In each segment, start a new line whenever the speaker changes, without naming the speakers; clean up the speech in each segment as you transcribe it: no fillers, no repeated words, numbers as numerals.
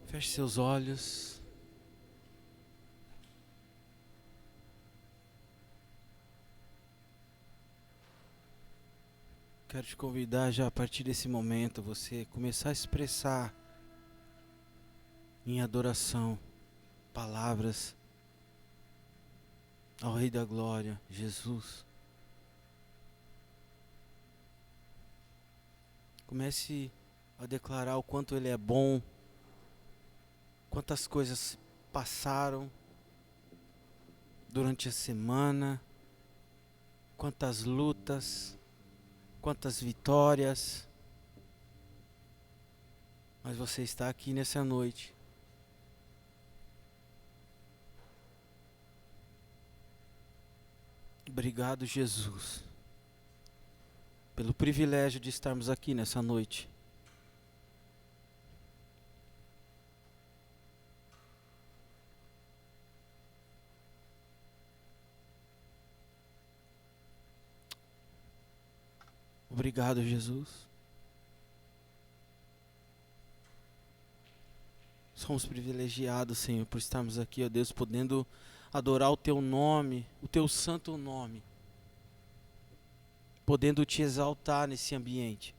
Feche seus olhos. Quero te convidar já a partir desse momento você começar a expressar em adoração palavras ao Rei da Glória, Jesus. Comece a declarar o quanto Ele é bom, quantas coisas passaram durante a semana, quantas lutas, quantas vitórias. Mas você está aqui nessa noite. Obrigado, Jesus, pelo privilégio de estarmos aqui nessa noite. Obrigado, Jesus. Somos privilegiados, Senhor, por estarmos aqui, ó Deus, podendo adorar o Teu nome, o Teu santo nome, podendo Te exaltar nesse ambiente.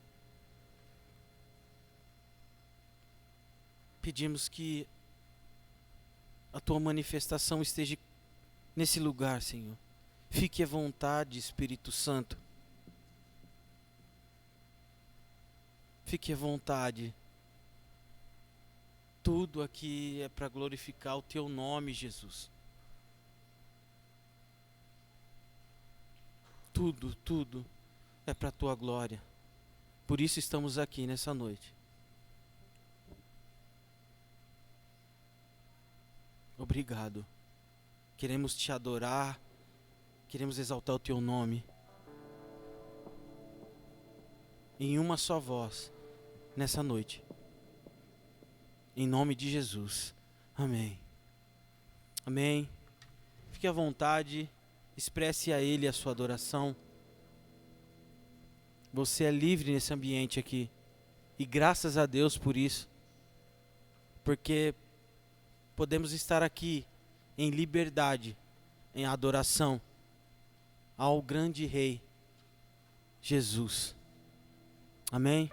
Pedimos que a Tua manifestação esteja nesse lugar, Senhor. Fique à vontade, Espírito Santo. Fique à vontade. Tudo aqui é para glorificar o Teu nome, Jesus. Tudo é para a Tua glória. Por isso estamos aqui nessa noite. Obrigado. Queremos Te adorar. Queremos exaltar o Teu nome. Em uma só voz, nessa noite. Em nome de Jesus. Amém. Amém. Fique à vontade. Expresse a Ele a sua adoração. Você é livre nesse ambiente aqui. E graças a Deus por isso. Porque podemos estar aqui em liberdade, em adoração ao grande Rei Jesus. Amém?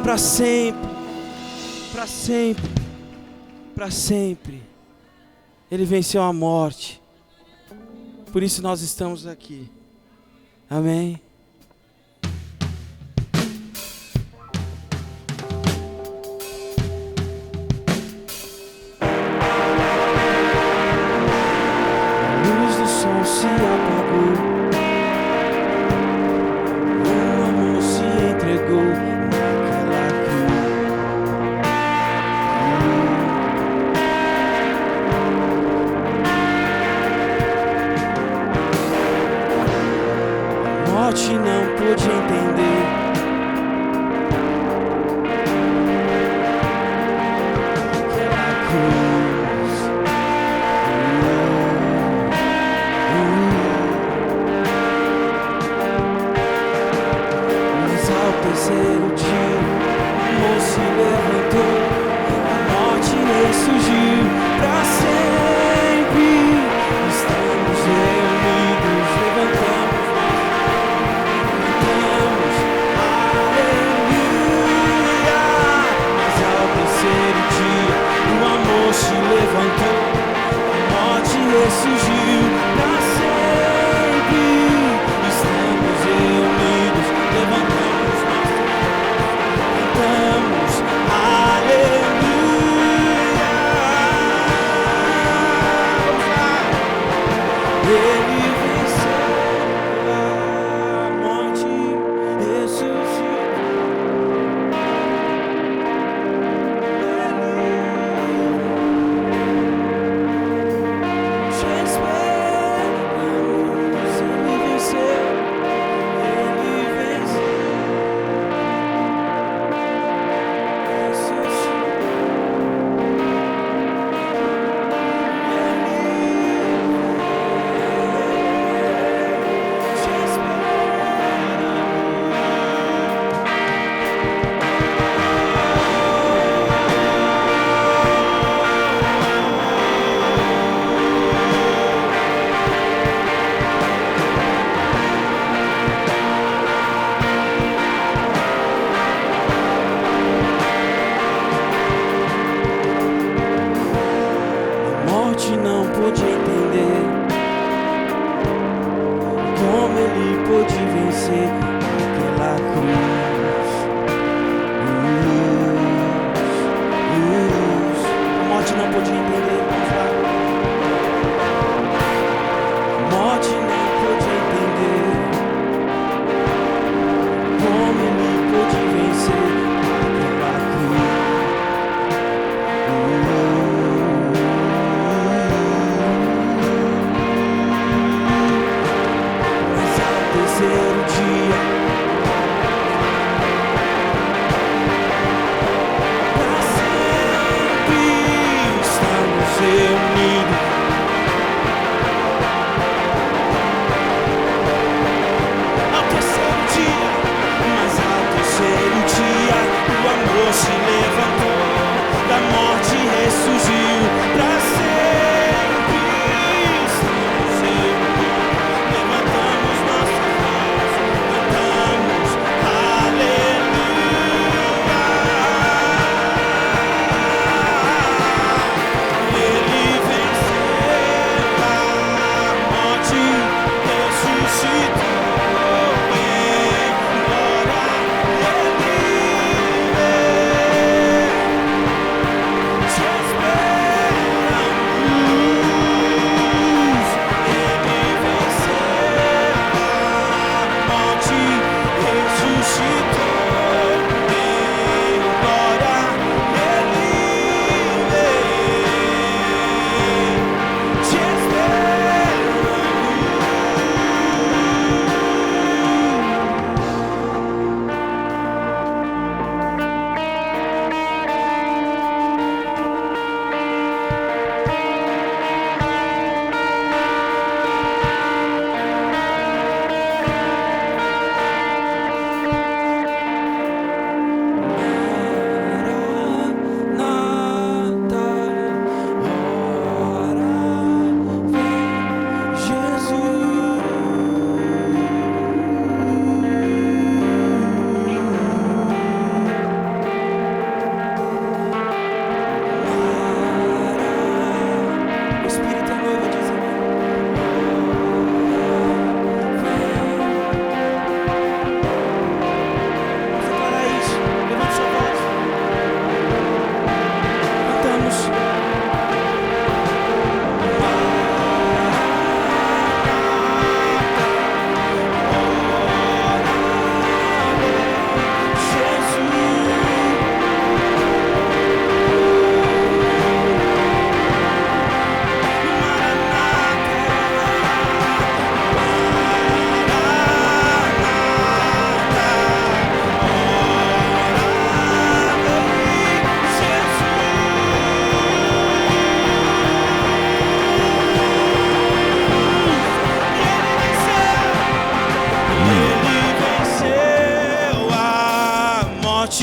para sempre, para sempre, para sempre. Ele venceu a morte. Por isso nós estamos aqui. Amém. A luz do sol se apagou, o amor se entregou naquela cruz. A morte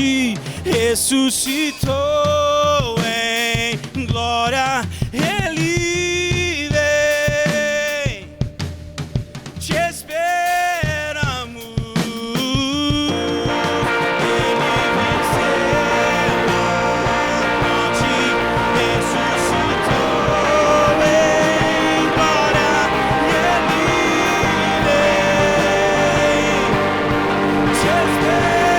morte, ressuscitou em glória. Ele vem, te esperamos. Ele venceu a morte, ressuscitou em glória. Ele vem, te esperamos.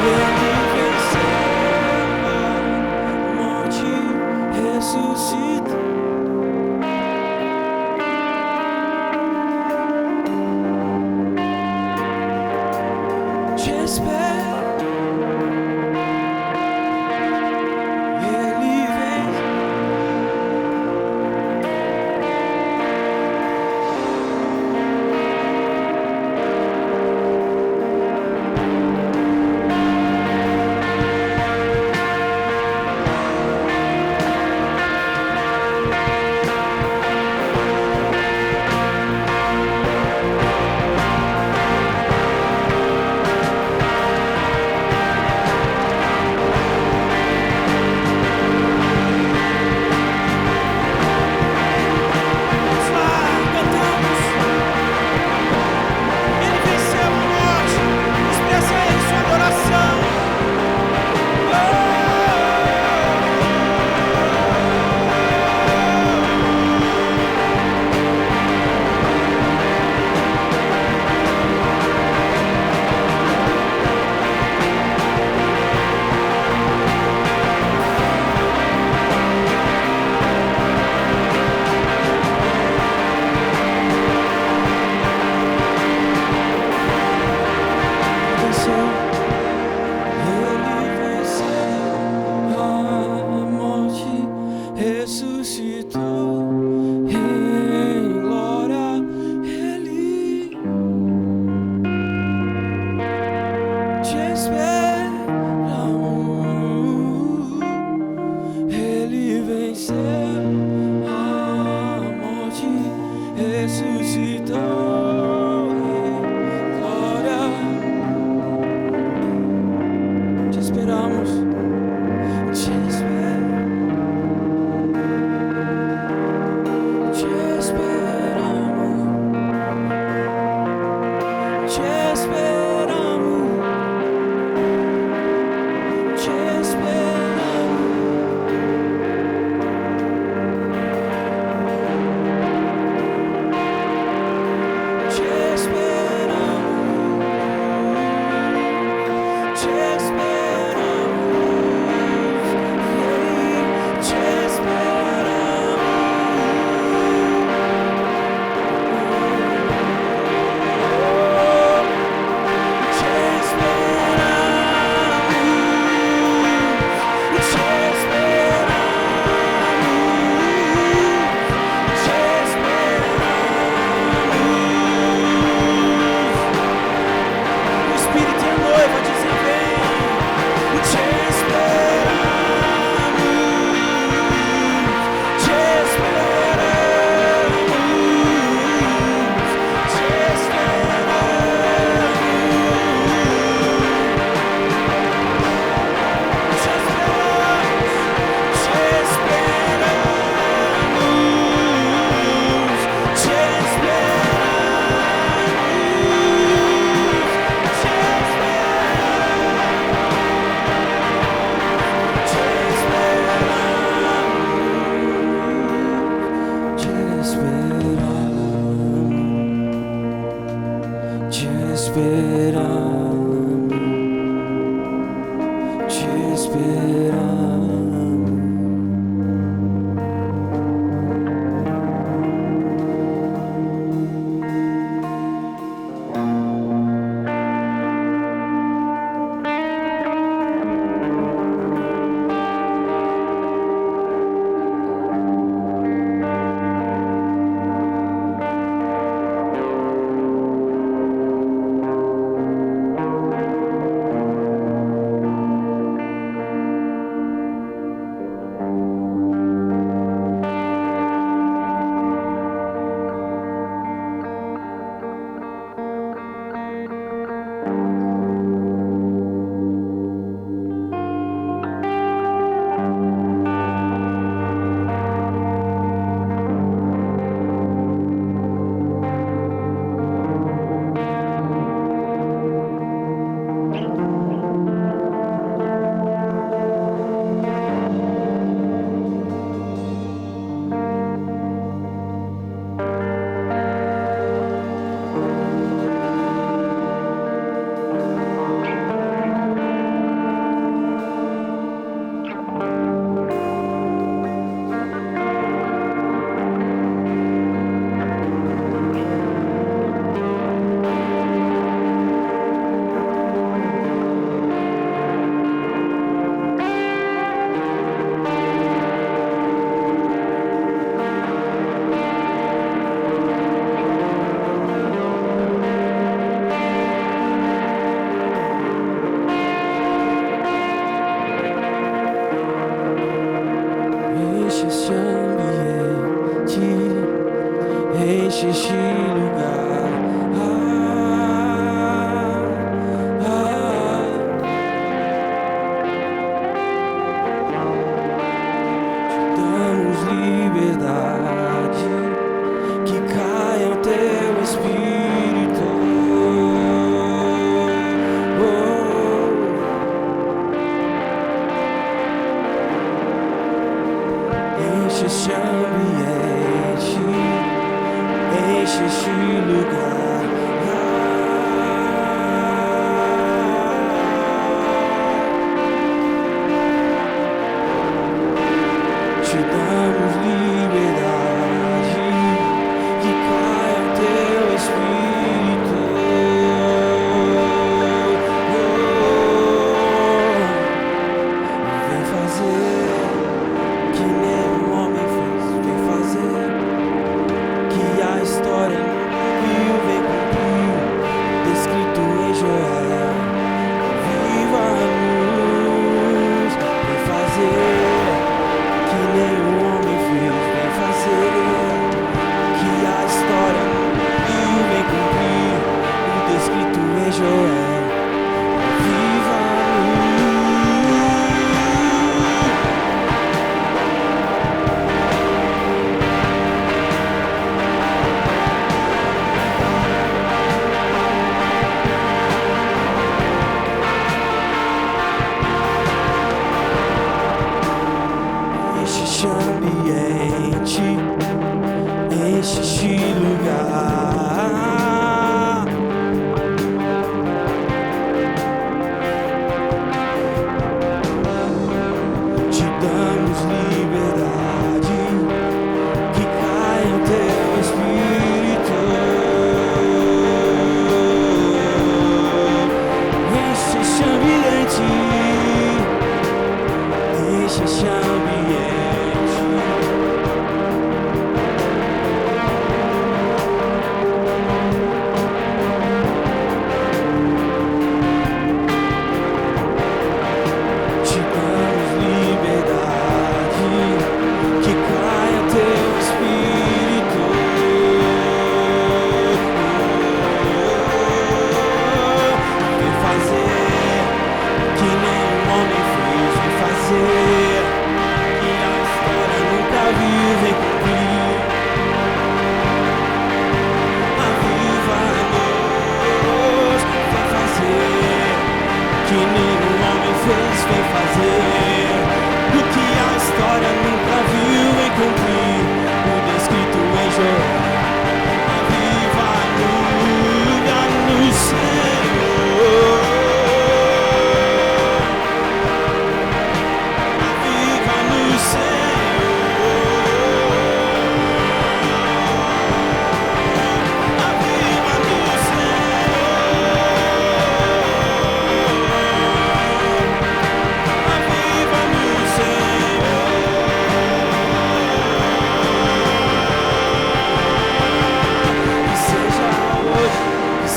Ele venceu a morte, ressuscitou. Te espero, ele vem. Vamos lá, cantamos. Ele venceu a morte. Expressa aí sua adoração. Ele venceu a morte, ressuscitou em glória. Ele te esperamos. Ele venceu a morte, ressuscitou em glória. Te esperamos, te esperamos, te esperamos, te esperamos, te esperamos. Te esperamos, te esperamos, te O Espírito e a noiva dizem vem. Te esperamos, te esperamos, te esperamos, te esperamos, te esperamos, te esperamos, te esperamos.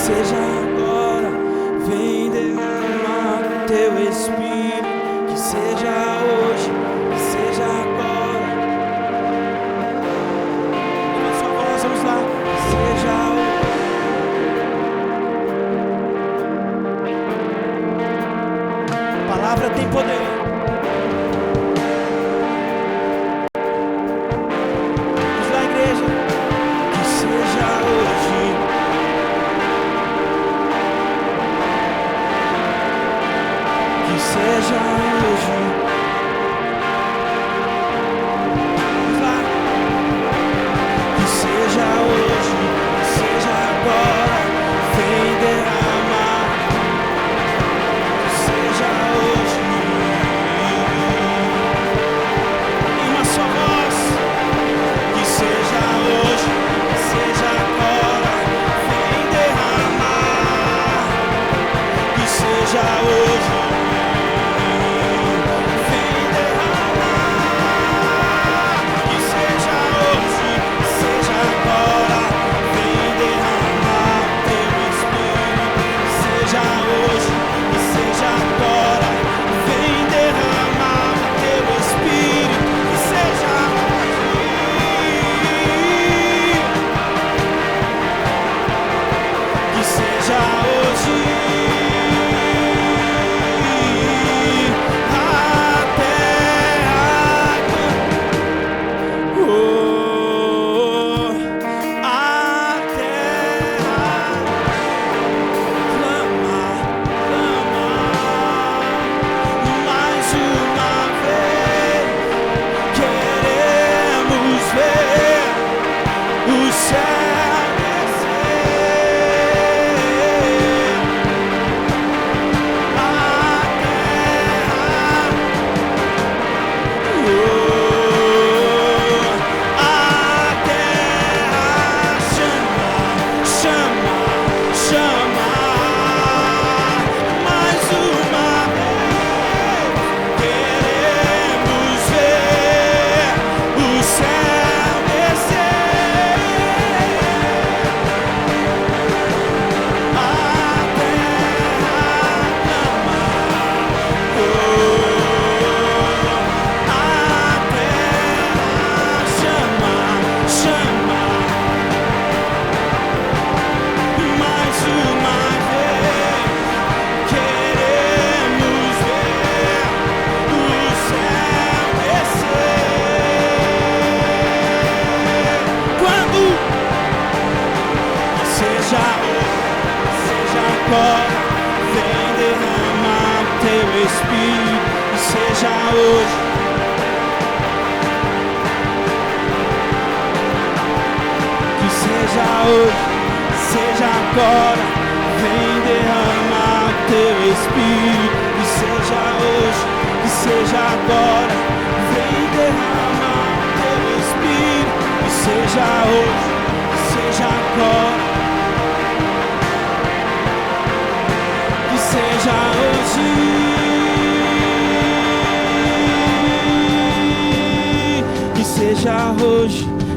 seja agora, vem derramar o teu Espírito, que seja hoje, que seja agora. Leva sua voz, vamos lá, que seja hoje. A palavra tem poder.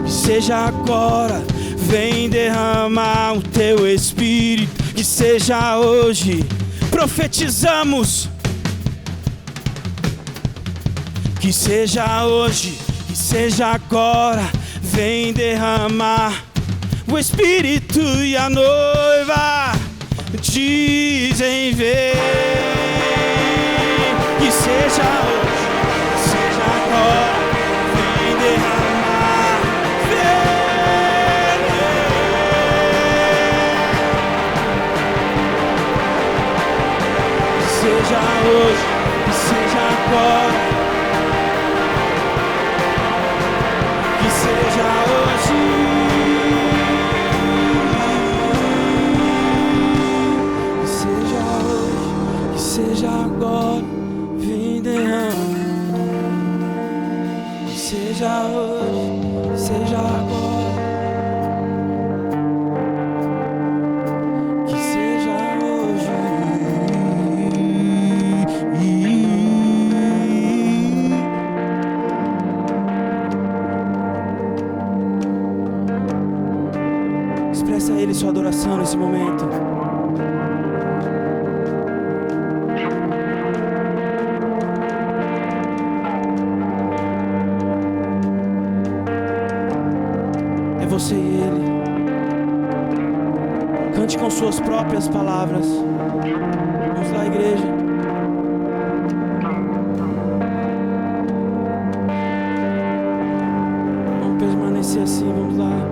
Seja agora, vem derramar o teu Espírito, que seja hoje, profetizamos, que seja hoje, que seja agora, vem derramar o Espírito e a noiva dizem vem, que seja hoje, que seja agora, vem derramar. Seja hoje, que seja agora, que seja hoje, que seja hoje, que seja agora, vem derrama, que seja hoje, que seja agora. Expressa a Ele sua adoração nesse momento.
você e Ele. Cante com suas próprias palavras. Vamos lá, igreja. Vamos permanecer assim, vamos lá.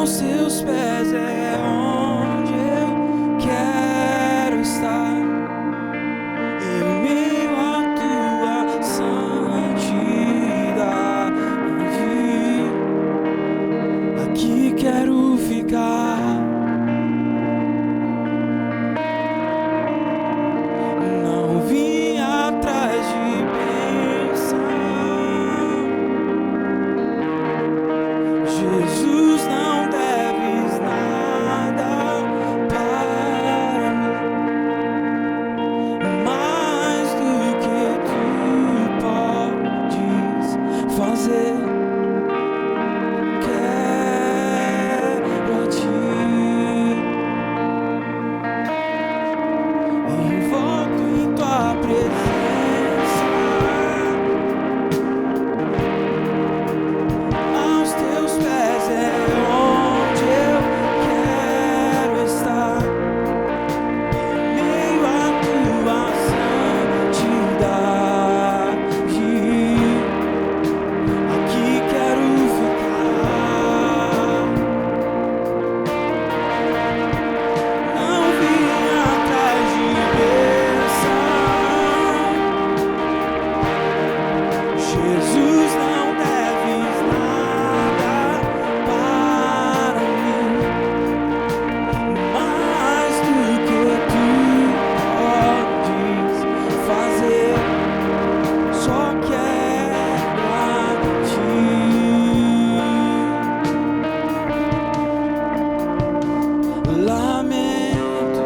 Aos teus pés é onde eu quero estar, em meio à tua santidade. Aqui quero ficar. Não vim atrás de bênção. Jesus, não deves nada para mim, mais do que tu podes fazer. Quero a ti, invoco em tua presença. Aos teus pés é onde eu quero estar, em meio à tua santidade. Aqui quero ficar. Não vim atrás de bênção. Jesus, não deves nada para mim, mais do que tu podes fazer. Só quero a ti. Lamento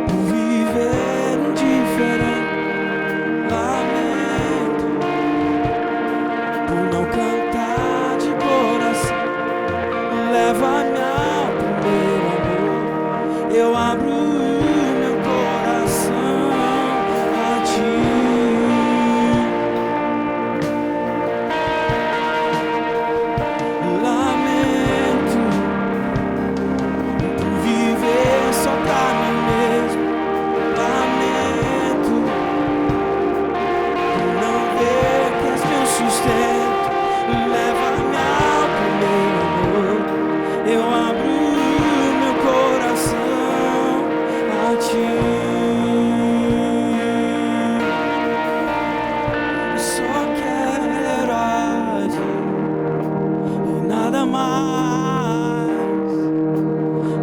por viver indiferente. Lamento por não cantar de coração. Leva-me ao primeiro amor. Eu abro o meu coração a ti. Lamento por viver só pra mim mesmo. Lamento por não ver que és meu sustento. Leva-me ao primeiro amor. Eu abro o meu coração a ti. Só quero a ti e nada mais,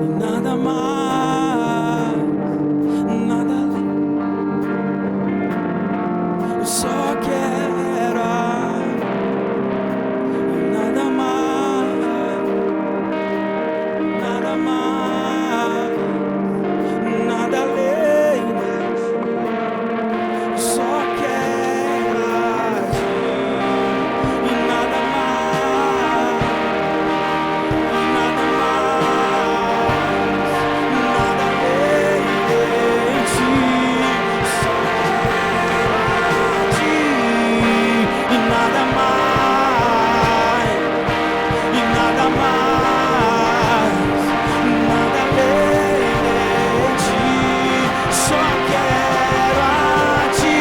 e nada mais, nada além. Eu só quero a ti e nada mais, nada mais, nada além disso. Eu só quero a ti e nada mais, nada mais, nada além de ti. Só quero a ti e nada mais, e nada mais, nada além de ti. Só quero a ti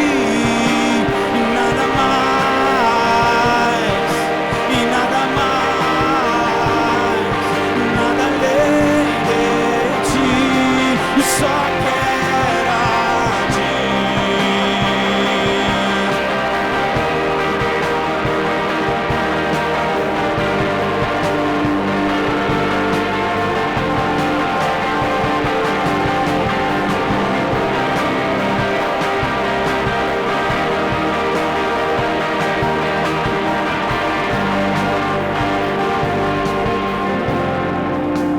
e nada mais, e nada mais, nada além de ti. Só quero a ti.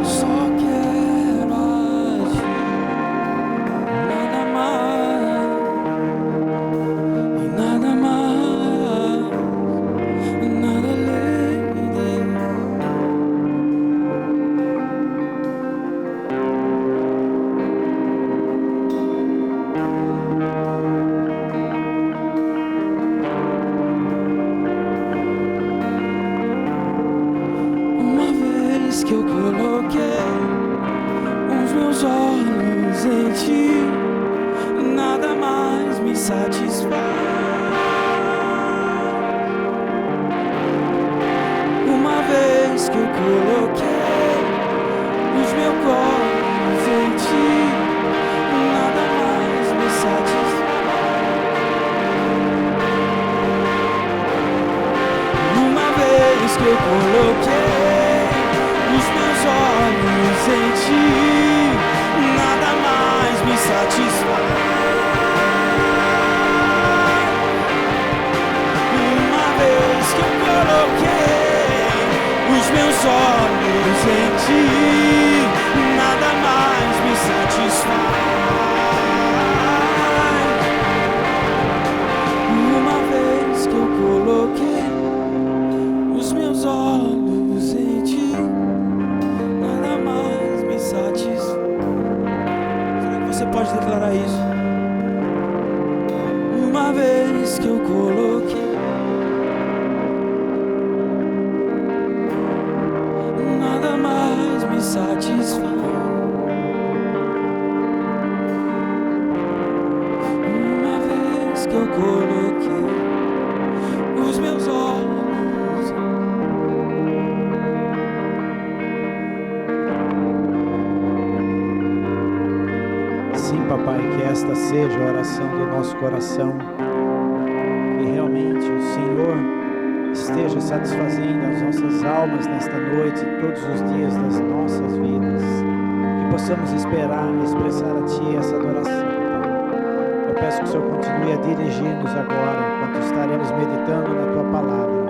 Só quero a ti, nada mais, e nada mais, nada além de. Uma vez que eu coloquei os meus olhos em ti, nada mais me satisfaz. Uma vez vez que eu coloquei os meus olhos em ti, nada mais me satisfaz. Uma vez que eu coloquei os meus olhos em ti, nada mais me satisfaz. Uma vez que eu coloquei os meus olhos em ti, nada mais me satisfaz. Uma vez que eu coloquei os meus olhos em ti, nada mais me satisfaz. Será que você pode declarar isso? Uma vez que eu coloquei, nada mais me satisfaz. Uma vez que eu coloquei os meus olhos,
sim, papai, que esta seja a oração do nosso coração, que realmente o Senhor esteja satisfazendo as nossas almas nesta noite, todos os dias das nossas vidas, que possamos expressar a Ti essa adoração, Pai. Eu peço que o Senhor continue a dirigir-nos agora, enquanto estaremos meditando na Tua palavra.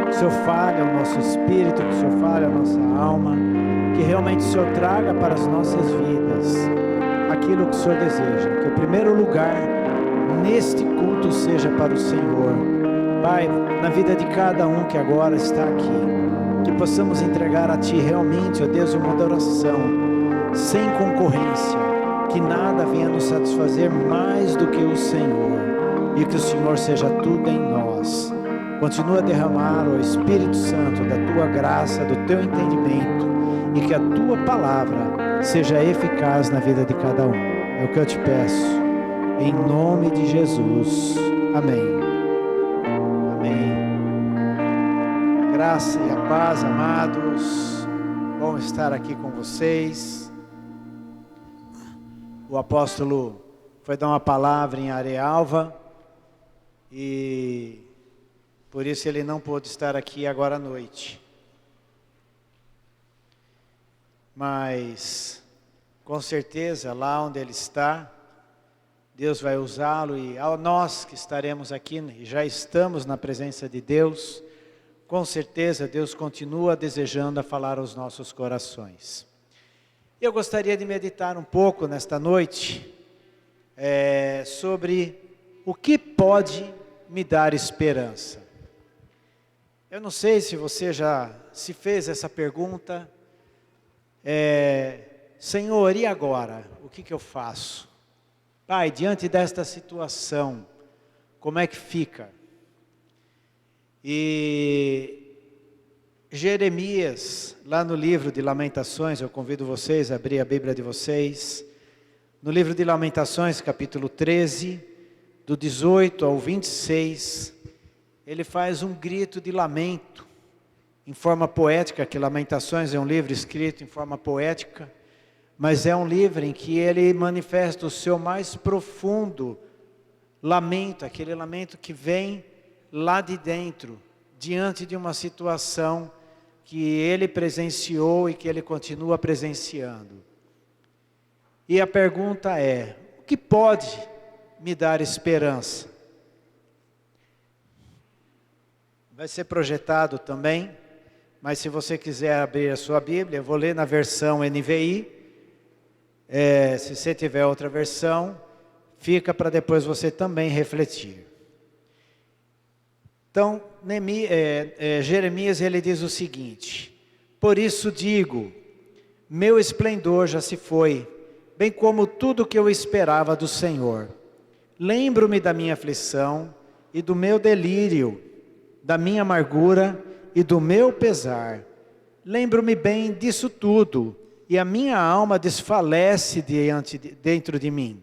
Que o Senhor fale ao nosso espírito, que o Senhor fale à nossa alma, que realmente o Senhor traga para as nossas vidas aquilo que o Senhor deseja, que o primeiro lugar neste culto seja para o Senhor. Pai, na vida de cada um que agora está aqui, que possamos entregar a Ti realmente, ó Deus, uma adoração sem concorrência, que nada venha nos satisfazer mais do que o Senhor, e que o Senhor seja tudo em nós. Continua a derramar o Espírito Santo da Tua graça, do Teu entendimento, e que a Tua palavra seja eficaz na vida de cada um. É o que eu te peço, em nome de Jesus. Amém. Graça e a paz, amados. Bom estar aqui com vocês. O apóstolo foi dar uma palavra em Arealva e por isso ele não pôde estar aqui agora à noite. Mas com certeza lá onde ele está, Deus vai usá-lo, e a nós que estaremos aqui e já estamos na presença de Deus, com certeza Deus continua desejando a falar aos nossos corações. Eu gostaria de meditar um pouco nesta noite sobre o que pode me dar esperança. Eu não sei se você já se fez essa pergunta, Senhor, e agora? O que eu faço? Pai, diante desta situação, como é que fica? E Jeremias, lá no livro de Lamentações, eu convido vocês a abrir a Bíblia de vocês, no livro de Lamentações, capítulo 13, do 18 ao 26, ele faz um grito de lamento, em forma poética, que Lamentações é um livro escrito em forma poética, mas é um livro em que ele manifesta o seu mais profundo lamento, aquele lamento que vem lá de dentro, diante de uma situação que ele presenciou e que ele continua presenciando. E a pergunta é, o que pode me dar esperança? Vai ser projetado também, mas se você quiser abrir a sua Bíblia, eu vou ler na versão NVI, se você tiver outra versão, fica para depois você também refletir. Então, Jeremias ele diz o seguinte: por isso digo, meu esplendor já se foi, bem como tudo que eu esperava do Senhor. Lembro-me da minha aflição e do meu delírio, da minha amargura e do meu pesar. Lembro-me bem disso tudo, e a minha alma desfalece dentro de mim.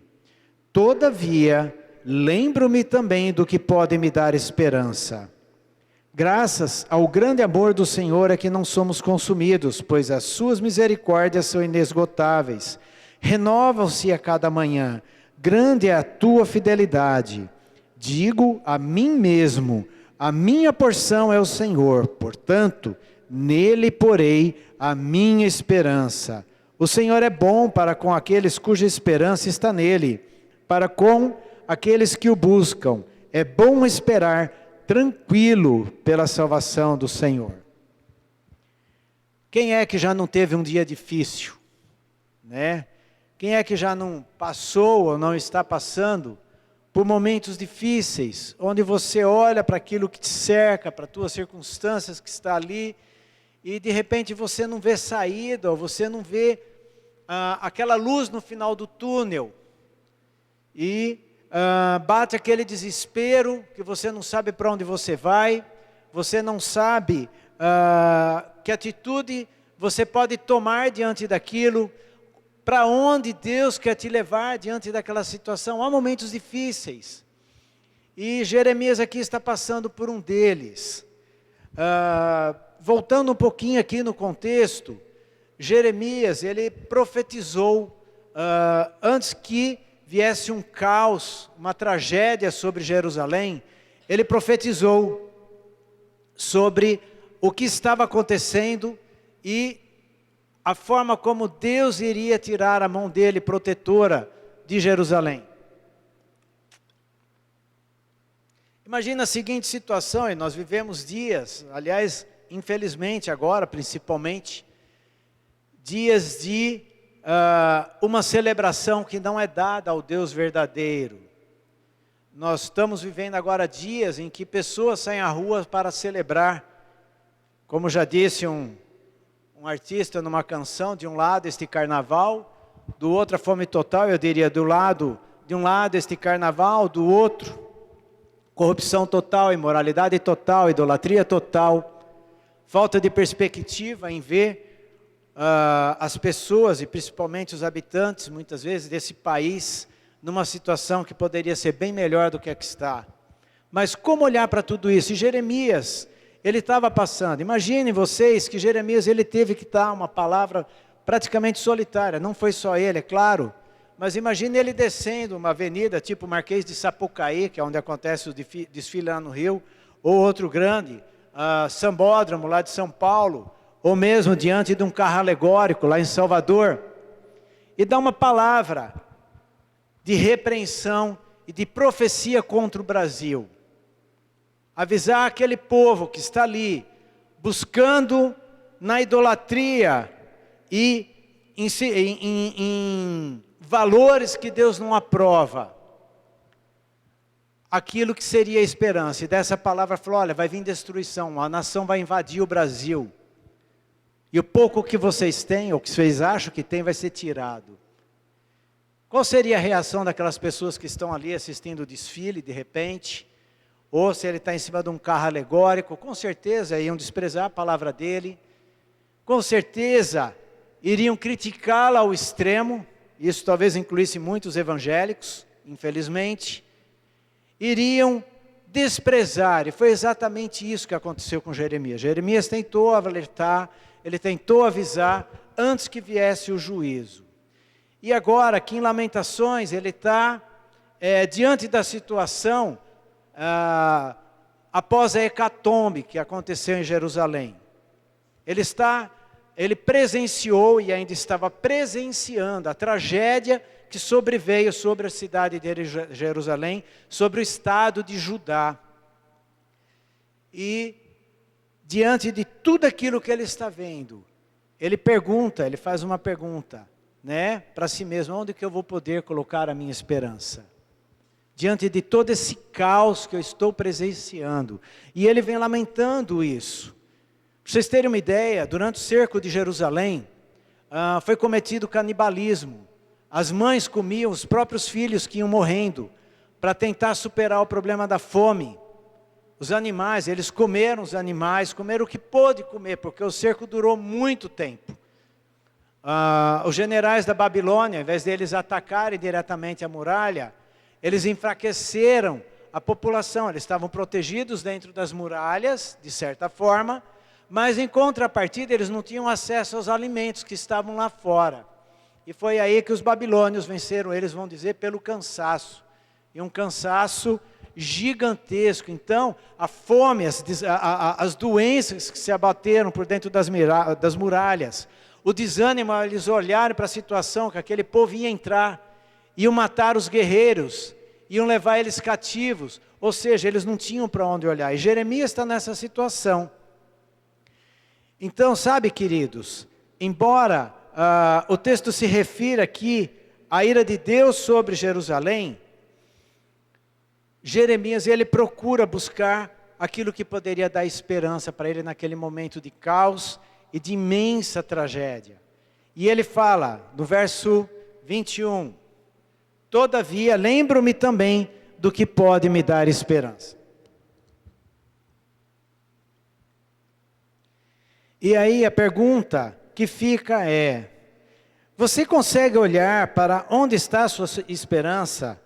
Todavia, lembro-me também do que pode me dar esperança. Graças ao grande amor do Senhor é que não somos consumidos, pois as suas misericórdias são inesgotáveis. Renovam-se a cada manhã. Grande é a tua fidelidade. Digo a mim mesmo, a minha porção é o Senhor, portanto, nele porei a minha esperança. O Senhor é bom para com aqueles cuja esperança está nele, para com aqueles que o buscam. É bom esperar tranquilo pela salvação do Senhor. Quem é que já não teve um dia difícil, né? Quem é que já não passou ou não está passando por momentos difíceis, onde você olha para aquilo que te cerca, para as tuas circunstâncias que está ali, e de repente você não vê saída, ou você não vê aquela luz no final do túnel, e bate aquele desespero, que você não sabe para onde você vai, você não sabe que atitude você pode tomar diante daquilo, para onde Deus quer te levar diante daquela situação. Há momentos difíceis, e Jeremias aqui está passando por um deles. Voltando um pouquinho aqui no contexto, Jeremias, ele profetizou antes que viesse um caos, uma tragédia sobre Jerusalém. Ele profetizou sobre o que estava acontecendo e a forma como Deus iria tirar a mão dele protetora de Jerusalém. Imagina a seguinte situação, e nós vivemos dias, aliás, infelizmente agora principalmente, dias de uma celebração que não é dada ao Deus verdadeiro. Nós estamos vivendo agora dias em que pessoas saem à rua para celebrar, como já disse um artista numa canção, de um lado este carnaval, do outro a fome total, eu diria, de um lado este carnaval, do outro corrupção total, imoralidade total, idolatria total, falta de perspectiva em ver as pessoas, e principalmente os habitantes, muitas vezes, desse país, numa situação que poderia ser bem melhor do que a que está. Mas como olhar para tudo isso? E Jeremias, ele estava passando. Imaginem vocês que Jeremias, ele teve que dar uma palavra praticamente solitária. Não foi só ele, é claro. Mas imagine ele descendo uma avenida, tipo Marquês de Sapucaí, que é onde acontece o desfile lá no Rio, ou outro grande, Sambódromo, lá de São Paulo, ou mesmo diante de um carro alegórico, lá em Salvador, e dá uma palavra de repreensão e de profecia contra o Brasil. Avisar aquele povo que está ali, buscando na idolatria e em valores que Deus não aprova, aquilo que seria a esperança. E dessa palavra falou, olha, vai vir destruição, a nação vai invadir o Brasil. E o pouco que vocês têm, ou que vocês acham que tem, vai ser tirado. Qual seria a reação daquelas pessoas que estão ali assistindo o desfile, de repente? Ou se ele está em cima de um carro alegórico, com certeza iam desprezar a palavra dele. Com certeza iriam criticá-la ao extremo. Isso talvez incluísse muitos evangélicos, infelizmente. Iriam desprezar, e foi exatamente isso que aconteceu com Jeremias. Jeremias tentou alertar, ele tentou avisar antes que viesse o juízo. E agora, aqui em Lamentações, ele está diante da situação após a hecatombe que aconteceu em Jerusalém. Ele presenciou e ainda estava presenciando a tragédia que sobreveio sobre a cidade de Jerusalém, sobre o estado de Judá. E diante de tudo aquilo que ele está vendo, ele faz uma pergunta, né, para si mesmo, onde que eu vou poder colocar a minha esperança? Diante de todo esse caos que eu estou presenciando. E ele vem lamentando isso. Para vocês terem uma ideia, durante o cerco de Jerusalém, foi cometido canibalismo. As mães comiam os próprios filhos que iam morrendo, para tentar superar o problema da fome. Os animais, eles comeram os animais, comeram o que pôde comer, porque o cerco durou muito tempo. Os generais da Babilônia, ao invés deles atacarem diretamente a muralha, eles enfraqueceram a população, eles estavam protegidos dentro das muralhas, de certa forma, mas em contrapartida eles não tinham acesso aos alimentos que estavam lá fora. E foi aí que os babilônios venceram eles, vão dizer, pelo cansaço. E um cansaço gigantesco. Então, a fome, as doenças que se abateram por dentro das muralhas, o desânimo, eles olharam para a situação que aquele povo ia entrar, iam matar os guerreiros, iam levar eles cativos, ou seja, eles não tinham para onde olhar. E Jeremias está nessa situação. Então, sabe, queridos, embora o texto se refira aqui à ira de Deus sobre Jerusalém, Jeremias, ele procura buscar aquilo que poderia dar esperança para ele naquele momento de caos e de imensa tragédia. E ele fala, no verso 21, todavia, lembro-me também do que pode me dar esperança. E aí a pergunta que fica é, você consegue olhar para onde está a sua esperança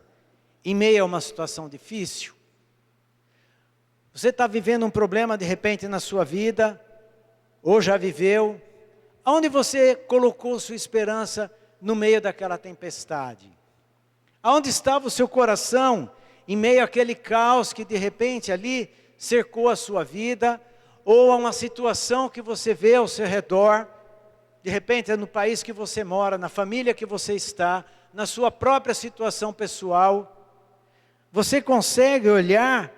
em meio a uma situação difícil? Você está vivendo um problema de repente na sua vida, ou já viveu? Aonde você colocou sua esperança no meio daquela tempestade? Aonde estava o seu coração em meio àquele caos que de repente ali cercou a sua vida, ou a uma situação que você vê ao seu redor, de repente é no país que você mora, na família que você está, na sua própria situação pessoal? Você consegue olhar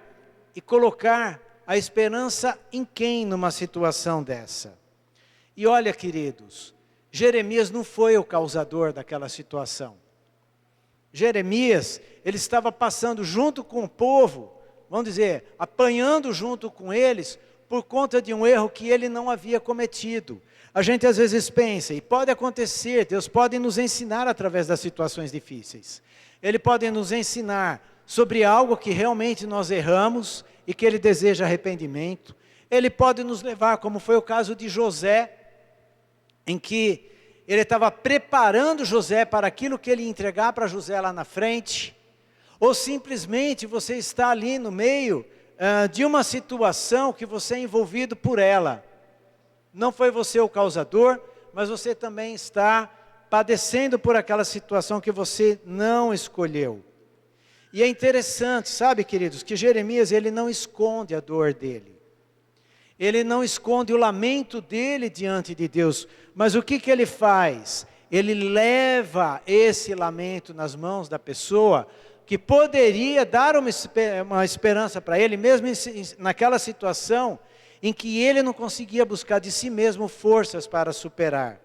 e colocar a esperança em quem numa situação dessa? E olha, queridos, Jeremias não foi o causador daquela situação. Jeremias, ele estava passando junto com o povo, vamos dizer, apanhando junto com eles, por conta de um erro que ele não havia cometido. A gente às vezes pensa, e pode acontecer, Deus pode nos ensinar através das situações difíceis. Ele pode nos ensinar sobre algo que realmente nós erramos e que Ele deseja arrependimento. Ele pode nos levar, como foi o caso de José, em que ele estava preparando José para aquilo que ele ia entregar para José lá na frente. Ou simplesmente você está ali no meio de uma situação que você é envolvido por ela. Não foi você o causador, mas você também está padecendo por aquela situação que você não escolheu. E é interessante, sabe, queridos, que Jeremias, ele não esconde a dor dele. Ele não esconde o lamento dele diante de Deus. Mas o que ele faz? Ele leva esse lamento nas mãos da pessoa que poderia dar uma esperança para ele, mesmo naquela situação em que ele não conseguia buscar de si mesmo forças para superar.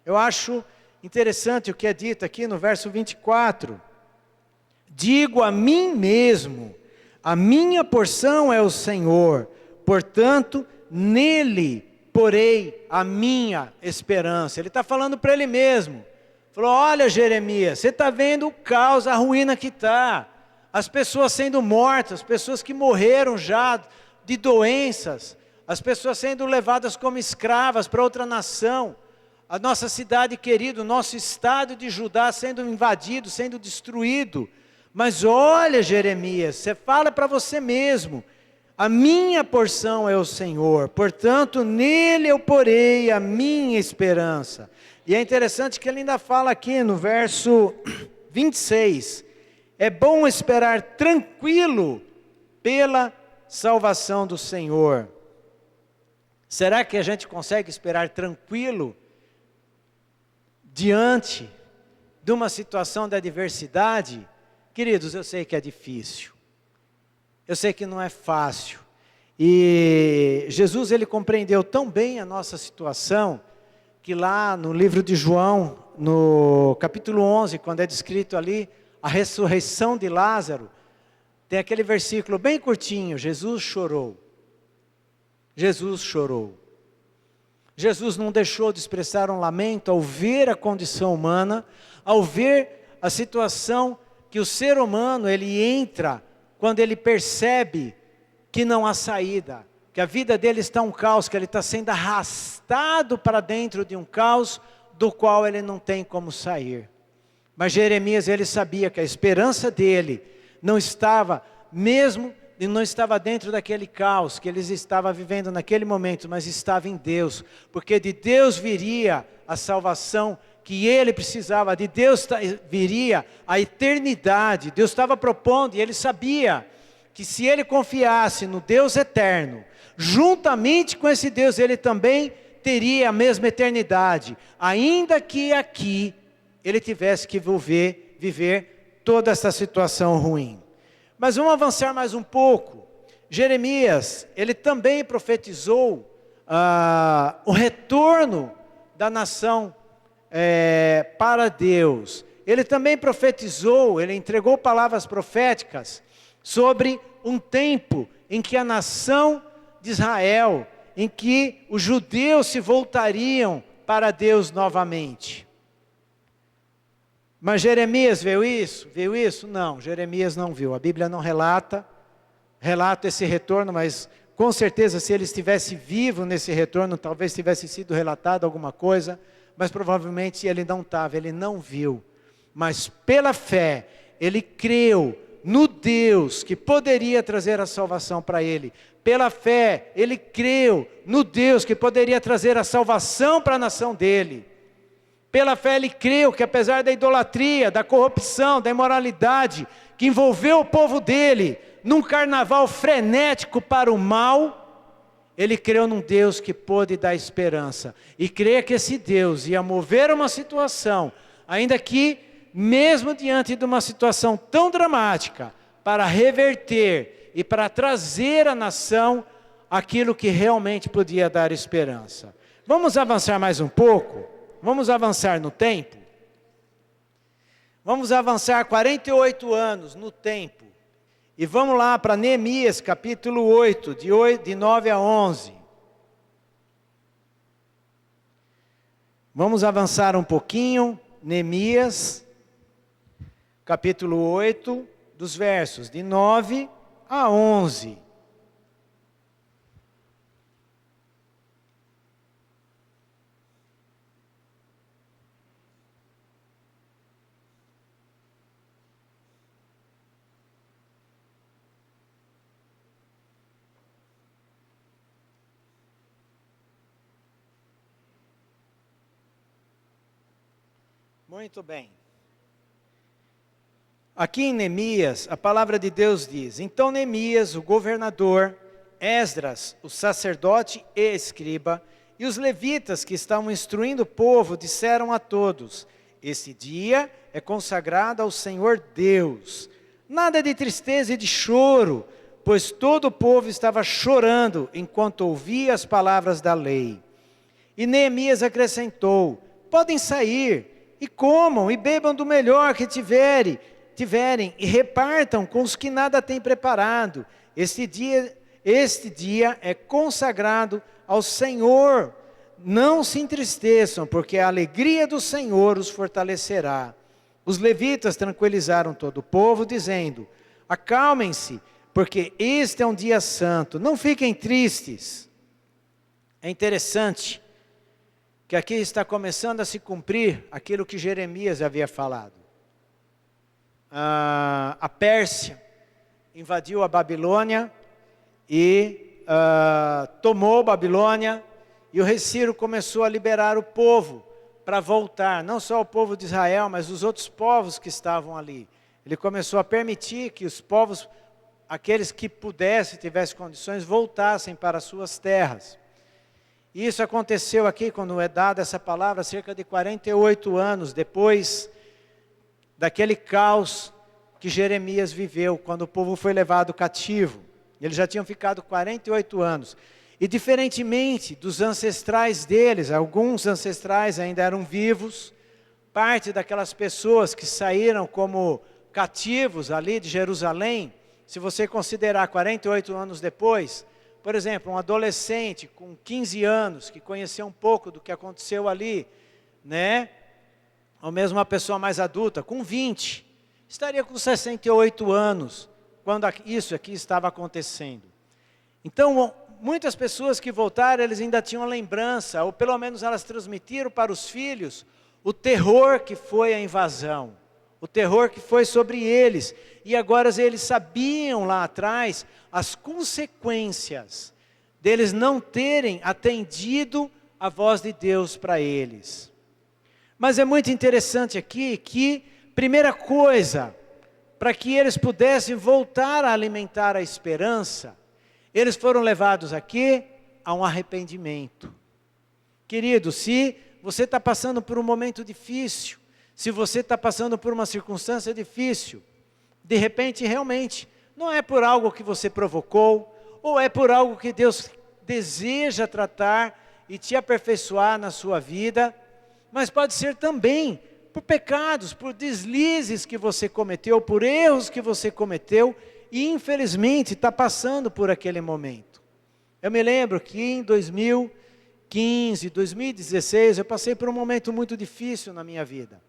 Eu acho interessante o que é dito aqui no verso 24. Digo a mim mesmo, a minha porção é o Senhor, portanto, nele porei a minha esperança. Ele está falando para ele mesmo. Falou, olha Jeremias, você está vendo o caos, a ruína que está. As pessoas sendo mortas, as pessoas que morreram já de doenças, as pessoas sendo levadas como escravas para outra nação. A nossa cidade querida, o nosso estado de Judá sendo invadido, sendo destruído. Mas olha Jeremias, você fala para você mesmo, a minha porção é o Senhor, portanto nele eu porei a minha esperança. E é interessante que ele ainda fala aqui no verso 26, é bom esperar tranquilo pela salvação do Senhor. Será que a gente consegue esperar tranquilo diante de uma situação de adversidade? Queridos, eu sei que é difícil, eu sei que não é fácil, e Jesus, ele compreendeu tão bem a nossa situação, que lá no livro de João, no capítulo 11, quando é descrito ali a ressurreição de Lázaro, tem aquele versículo bem curtinho, Jesus chorou. Jesus chorou. Jesus não deixou de expressar um lamento ao ver a condição humana, ao ver a situação que o ser humano, ele entra quando ele percebe que não há saída, que a vida dele está um caos, que ele está sendo arrastado para dentro de um caos do qual ele não tem como sair. Mas Jeremias, ele sabia que a esperança dele não estava mesmo ele não estava dentro daquele caos que eles estavam vivendo naquele momento, mas estava em Deus, porque de Deus viria a salvação que ele precisava, de Deus viria a eternidade. Deus estava propondo e ele sabia que se ele confiasse no Deus eterno, juntamente com esse Deus, ele também teria a mesma eternidade, ainda que aqui ele tivesse que viver toda essa situação ruim. Mas vamos avançar mais um pouco. Jeremias, ele também profetizou o retorno da nação para Deus. Ele também profetizou, ele entregou palavras proféticas sobre um tempo em que a nação de Israel, em que os judeus se voltariam para Deus novamente. Mas Jeremias viu isso? Viu isso? Não, Jeremias não viu. A Bíblia não relata esse retorno, mas com certeza se ele estivesse vivo nesse retorno, talvez tivesse sido relatado alguma coisa, mas provavelmente ele não estava, ele não viu. Mas pela fé, ele creu no Deus que poderia trazer a salvação para ele. Pela fé, ele creu no Deus que poderia trazer a salvação para a nação dele. Pela fé ele creu que apesar da idolatria, da corrupção, da imoralidade que envolveu o povo dele, num carnaval frenético para o mal, ele creu num Deus que pôde dar esperança. E crê que esse Deus ia mover uma situação, ainda que mesmo diante de uma situação tão dramática, para reverter e para trazer à nação aquilo que realmente podia dar esperança. Vamos avançar mais um pouco? Vamos avançar no tempo? Vamos avançar 48 anos no tempo. E vamos lá para Neemias capítulo 8, de 9 a 11. Vamos avançar um pouquinho. Neemias capítulo 8, dos versos de 9 a 11. Muito bem. Aqui em Neemias, a palavra de Deus diz: então Neemias, o governador, Esdras, o sacerdote e escriba, e os levitas que estavam instruindo o povo, disseram a todos: este dia é consagrado ao Senhor Deus. Nada de tristeza e de choro, pois todo o povo estava chorando enquanto ouvia as palavras da lei. E Neemias acrescentou: podem sair, e comam e bebam do melhor que tiverem, e repartam com os que nada têm preparado. Este dia é consagrado ao Senhor. Não se entristeçam, porque a alegria do Senhor os fortalecerá. Os levitas tranquilizaram todo o povo, dizendo: acalmem-se, porque este é um dia santo, não fiquem tristes. É interessante que aqui está começando a se cumprir aquilo que Jeremias havia falado. A Pérsia invadiu a Babilônia e tomou Babilônia, e o rei Ciro começou a liberar o povo para voltar, não só o povo de Israel, mas os outros povos que estavam ali. Ele começou a permitir que os povos, aqueles que pudessem, tivessem condições, voltassem para as suas terras. E isso aconteceu aqui, quando é dada essa palavra, cerca de 48 anos depois daquele caos que Jeremias viveu, quando o povo foi levado cativo. Eles já tinham ficado 48 anos. E diferentemente dos ancestrais deles, alguns ancestrais ainda eram vivos, parte daquelas pessoas que saíram como cativos ali de Jerusalém, se você considerar 48 anos depois, por exemplo, um adolescente com 15 anos, que conheceu um pouco do que aconteceu ali, né? Ou mesmo uma pessoa mais adulta, com 20, estaria com 68 anos, quando isso aqui estava acontecendo. Então, muitas pessoas que voltaram, eles ainda tinham lembrança, ou pelo menos elas transmitiram para os filhos, o terror que foi a invasão, o terror que foi sobre eles. E agora eles sabiam lá atrás as consequências deles não terem atendido a voz de Deus para eles. Mas é muito interessante aqui que, primeira coisa, para que eles pudessem voltar a alimentar a esperança, eles foram levados aqui a um arrependimento. Querido, se você está passando por um momento difícil, se você está passando por uma circunstância difícil, de repente realmente, não é por algo que você provocou, ou é por algo que Deus deseja tratar e te aperfeiçoar na sua vida, mas pode ser também por pecados, por deslizes que você cometeu, por erros que você cometeu, e infelizmente está passando por aquele momento. Eu me lembro que em 2015, 2016, eu passei por um momento muito difícil na minha vida.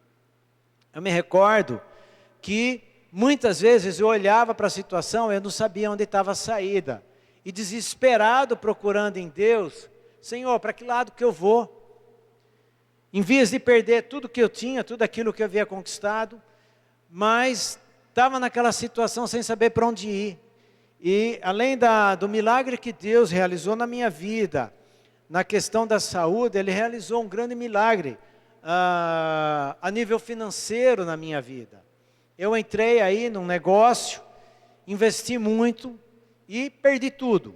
Eu me recordo que muitas vezes eu olhava para a situação e eu não sabia onde estava a saída. E desesperado procurando em Deus, Senhor, para que lado que eu vou? Em vez de perder tudo que eu tinha, tudo aquilo que eu havia conquistado, mas estava naquela situação sem saber para onde ir. E além do milagre que Deus realizou na minha vida, na questão da saúde, Ele realizou um grande milagre a nível financeiro na minha vida. Eu entrei aí num negócio, investi muito e perdi tudo.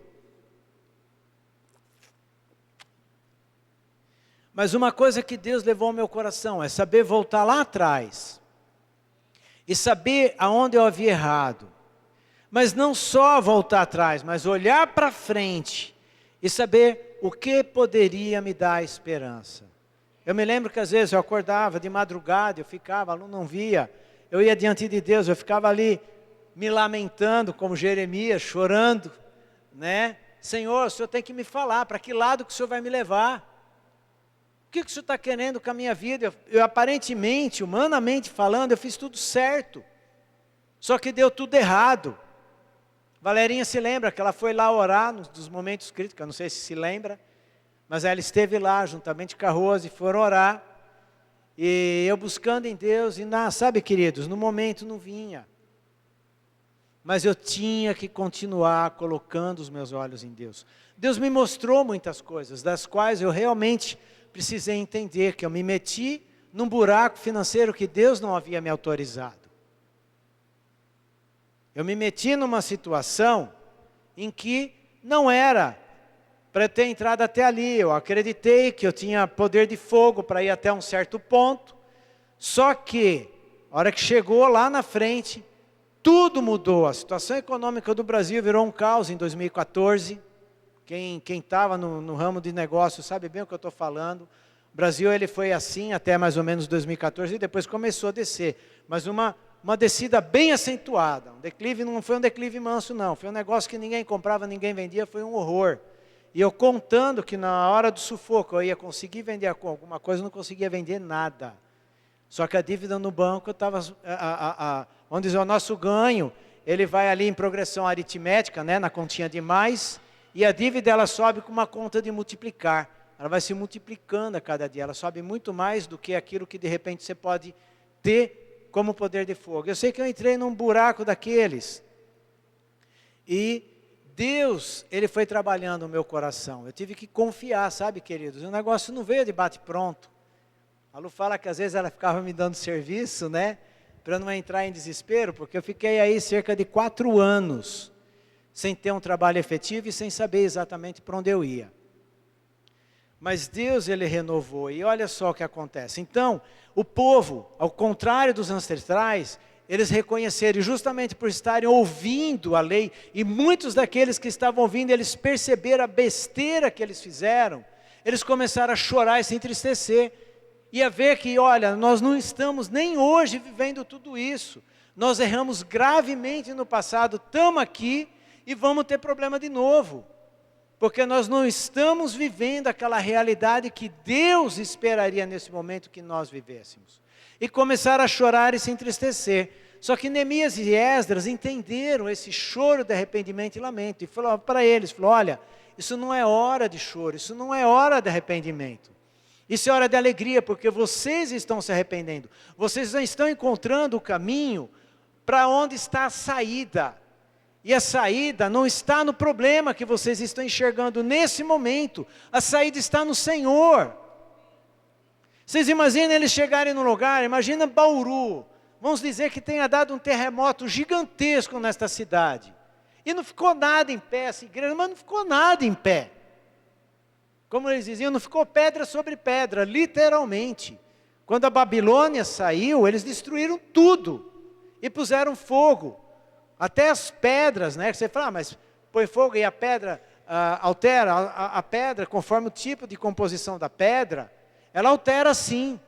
Mas uma coisa que Deus levou ao meu coração é saber voltar lá atrás e saber aonde eu havia errado. Mas não só voltar atrás, mas olhar para frente e saber o que poderia me dar esperança. Eu me lembro que às vezes eu acordava de madrugada, eu ficava, não via, eu ia diante de Deus, eu ficava ali me lamentando como Jeremias, chorando, né? Senhor, o Senhor tem que me falar, para que lado que o Senhor vai me levar? O que o Senhor está querendo com a minha vida? Eu aparentemente, humanamente falando, eu fiz tudo certo, só que deu tudo errado. Valerinha se lembra que ela foi lá orar nos momentos críticos, eu não sei se lembra, mas ela esteve lá juntamente com a Rose, foram orar, e eu buscando em Deus, e sabe queridos, no momento não vinha, mas eu tinha que continuar colocando os meus olhos em Deus. Deus me mostrou muitas coisas, das quais eu realmente precisei entender, que eu me meti num buraco financeiro que Deus não havia me autorizado. Eu me meti numa situação em que não era para ter entrado até ali. Eu acreditei que eu tinha poder de fogo para ir até um certo ponto. Só que, a hora que chegou lá na frente, tudo mudou. A situação econômica do Brasil virou um caos em 2014. Quem estava no ramo de negócio sabe bem o que eu estou falando. O Brasil ele foi assim até mais ou menos 2014 e depois começou a descer. Mas uma descida bem acentuada. Um declive não foi um declive manso não. Foi um negócio que ninguém comprava, ninguém vendia, foi um horror. E eu contando que na hora do sufoco eu ia conseguir vender alguma coisa, eu não conseguia vender nada. Só que a dívida no banco estava, vamos dizer, o nosso ganho, ele vai ali em progressão aritmética, né, na continha de mais, e a dívida ela sobe com uma conta de multiplicar. Ela vai se multiplicando a cada dia, ela sobe muito mais do que aquilo que de repente você pode ter como poder de fogo. Eu sei que eu entrei num buraco daqueles, e Deus, Ele foi trabalhando no meu coração. Eu tive que confiar, sabe, queridos? O negócio não veio de bate-pronto. A Lu fala que às vezes ela ficava me dando serviço, né? Para não entrar em desespero, porque eu fiquei aí cerca de 4 anos, sem ter um trabalho efetivo e sem saber exatamente para onde eu ia. Mas Deus, Ele renovou, e olha só o que acontece. Então, o povo, ao contrário dos ancestrais, eles reconheceram, e justamente por estarem ouvindo a lei, e muitos daqueles que estavam ouvindo, eles perceberam a besteira que eles fizeram, eles começaram a chorar e se entristecer, e a ver que, olha, nós não estamos nem hoje vivendo tudo isso, nós erramos gravemente no passado, estamos aqui e vamos ter problema de novo, porque nós não estamos vivendo aquela realidade que Deus esperaria nesse momento que nós vivêssemos. E começaram a chorar e se entristecer. Só que Neemias e Esdras entenderam esse choro de arrependimento e lamento. E falou para eles, olha, isso não é hora de choro, isso não é hora de arrependimento. Isso é hora de alegria, porque vocês estão se arrependendo. Vocês estão encontrando o caminho para onde está a saída. E a saída não está no problema que vocês estão enxergando nesse momento. A saída está no Senhor. Vocês imaginam eles chegarem no lugar, imagina Bauru. Vamos dizer que tenha dado um terremoto gigantesco nesta cidade. E não ficou nada em pé essa igreja, mas não ficou nada em pé. Como eles diziam, não ficou pedra sobre pedra, literalmente. Quando a Babilônia saiu, eles destruíram tudo. E puseram fogo. Até as pedras, né? Você fala, mas põe fogo e a pedra altera. A pedra, conforme o tipo de composição da pedra, ela altera sim.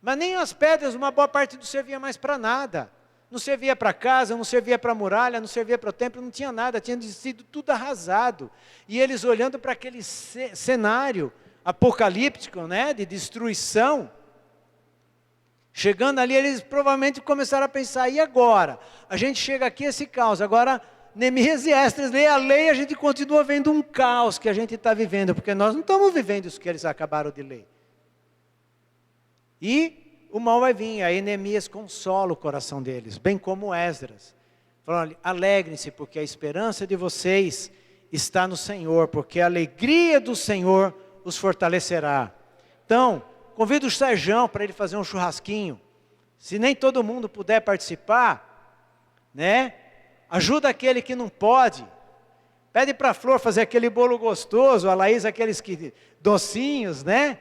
Mas nem as pedras, uma boa parte não servia mais para nada. Não servia para casa, não servia para muralha, não servia para o templo, não tinha nada, tinha sido tudo arrasado. E eles olhando para aquele cenário apocalíptico, né, de destruição, chegando ali, eles provavelmente começaram a pensar, e agora? A gente chega aqui, esse caos, agora Neemias e Esdras lê a lei, a gente continua vendo um caos que a gente está vivendo, porque nós não estamos vivendo isso que eles acabaram de ler. E o mal vai vir, aí Neemias consola o coração deles, bem como Esdras. Falando, alegrem-se, porque a esperança de vocês está no Senhor, porque a alegria do Senhor os fortalecerá. Então, convido o Sérgio para ele fazer um churrasquinho. Se nem todo mundo puder participar, né? Ajuda aquele que não pode. Pede para a Flor fazer aquele bolo gostoso, a Laís aqueles docinhos, né?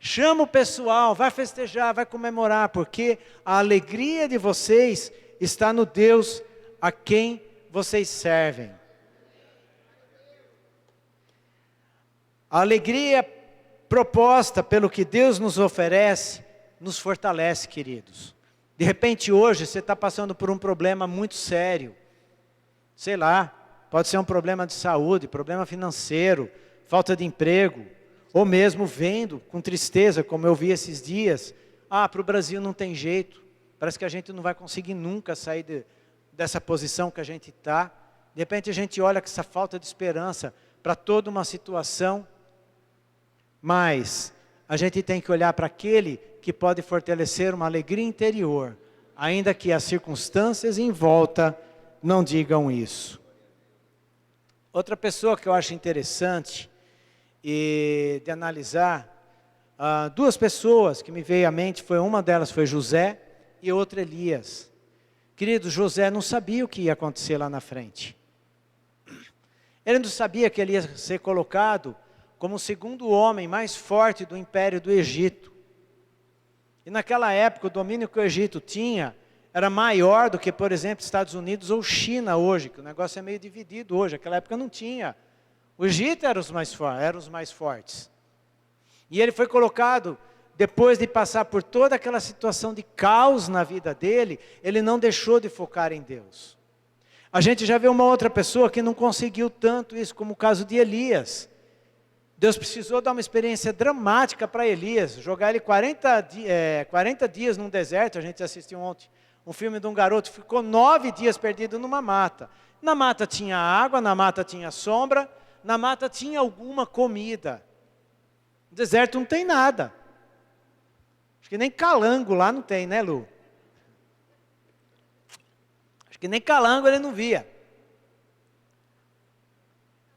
Chama o pessoal, vai festejar, vai comemorar, porque a alegria de vocês está no Deus a quem vocês servem. A alegria proposta pelo que Deus nos oferece, nos fortalece, queridos. De repente hoje você está passando por um problema muito sério. Sei lá, pode ser um problema de saúde, problema financeiro, falta de emprego. Ou mesmo vendo com tristeza, como eu vi esses dias, para o Brasil não tem jeito, parece que a gente não vai conseguir nunca sair dessa posição que a gente está. De repente a gente olha com essa falta de esperança para toda uma situação, mas a gente tem que olhar para aquele que pode fortalecer uma alegria interior, ainda que as circunstâncias em volta não digam isso. Outra pessoa que eu acho interessante, e de analisar, duas pessoas que me veio à mente, uma delas foi José e outra Elias. Querido, José não sabia o que ia acontecer lá na frente. Ele não sabia que ele ia ser colocado como o segundo homem mais forte do império do Egito. E naquela época o domínio que o Egito tinha era maior do que, por exemplo, Estados Unidos ou China hoje, que o negócio é meio dividido hoje, naquela época não tinha. O Egito eram os mais fortes. E ele foi colocado, depois de passar por toda aquela situação de caos na vida dele, ele não deixou de focar em Deus. A gente já vê uma outra pessoa que não conseguiu tanto isso, como o caso de Elias. Deus precisou dar uma experiência dramática para Elias, jogar ele 40 dias num deserto. A gente assistiu ontem um filme de um garoto que ficou 9 dias perdido numa mata. Na mata tinha água, na mata tinha sombra, na mata tinha alguma comida. No deserto não tem nada. Acho que nem calango lá não tem, né, Lu? Acho que nem calango ele não via.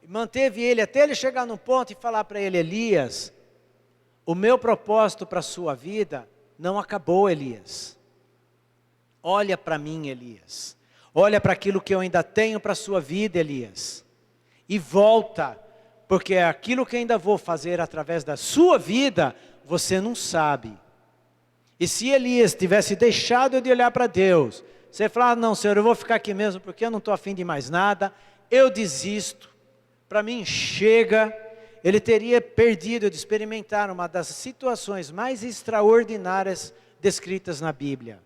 E manteve ele até ele chegar no ponto e falar para ele, Elias, o meu propósito para a sua vida não acabou, Elias. Olha para mim, Elias. Olha para aquilo que eu ainda tenho para a sua vida, Elias. E volta, porque aquilo que ainda vou fazer através da sua vida, você não sabe. E se Elias tivesse deixado de olhar para Deus, você falar, não, Senhor, eu vou ficar aqui mesmo, porque eu não estou afim de mais nada, eu desisto, para mim chega. Ele teria perdido de experimentar uma das situações mais extraordinárias descritas na Bíblia.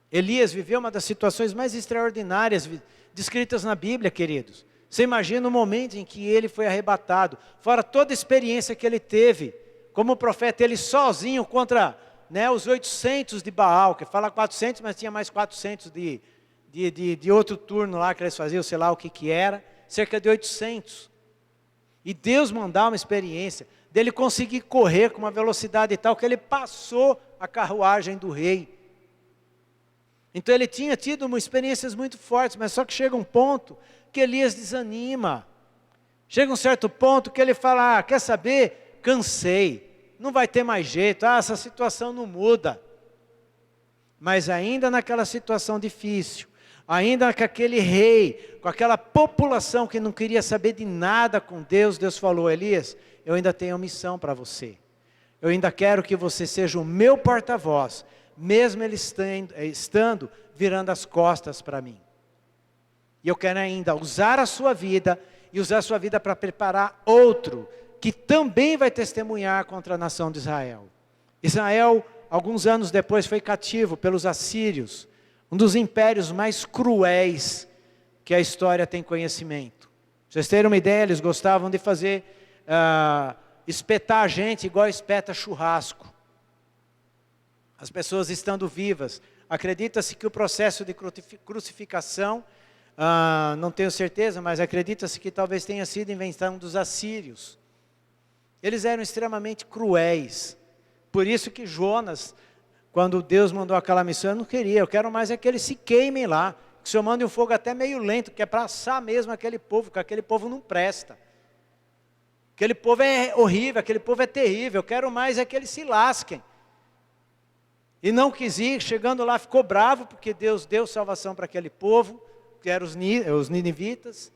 Elias viveu uma das situações mais extraordinárias descritas na Bíblia, queridos. Você imagina o momento em que ele foi arrebatado, fora toda a experiência que ele teve, como profeta, ele sozinho contra, né, os 800 de Baal, que fala 400, mas tinha mais 400 de outro turno lá que eles faziam, sei lá o que era, cerca de 800. E Deus mandar uma experiência dele conseguir correr com uma velocidade tal que ele passou a carruagem do rei. Então ele tinha tido experiências muito fortes, mas só que chega um ponto que Elias desanima. Chega um certo ponto que ele fala, quer saber? Cansei, não vai ter mais jeito, essa situação não muda. Mas ainda naquela situação difícil, ainda com aquele rei, com aquela população que não queria saber de nada com Deus, Deus falou, Elias, eu ainda tenho missão para você. Eu ainda quero que você seja o meu porta-voz, mesmo ele estando virando as costas para mim. E eu quero ainda usar a sua vida, e usar a sua vida para preparar outro, que também vai testemunhar contra a nação de Israel. Israel, alguns anos depois, foi cativo pelos assírios, um dos impérios mais cruéis que a história tem conhecimento. Pra vocês terem uma ideia, eles gostavam de fazer, espetar a gente igual espeta churrasco. As pessoas estando vivas. Acredita-se que o processo de crucificação, não tenho certeza, mas acredita-se que talvez tenha sido invenção dos assírios. Eles eram extremamente cruéis. Por isso que Jonas, quando Deus mandou aquela missão, eu não queria. Eu quero mais é que eles se queimem lá. Que o Senhor mande um fogo até meio lento, que é para assar mesmo aquele povo, porque aquele povo não presta. Aquele povo é horrível, aquele povo é terrível. Eu quero mais é que eles se lasquem. E não quis ir, chegando lá ficou bravo, porque Deus deu salvação para aquele povo, que eram os ninivitas.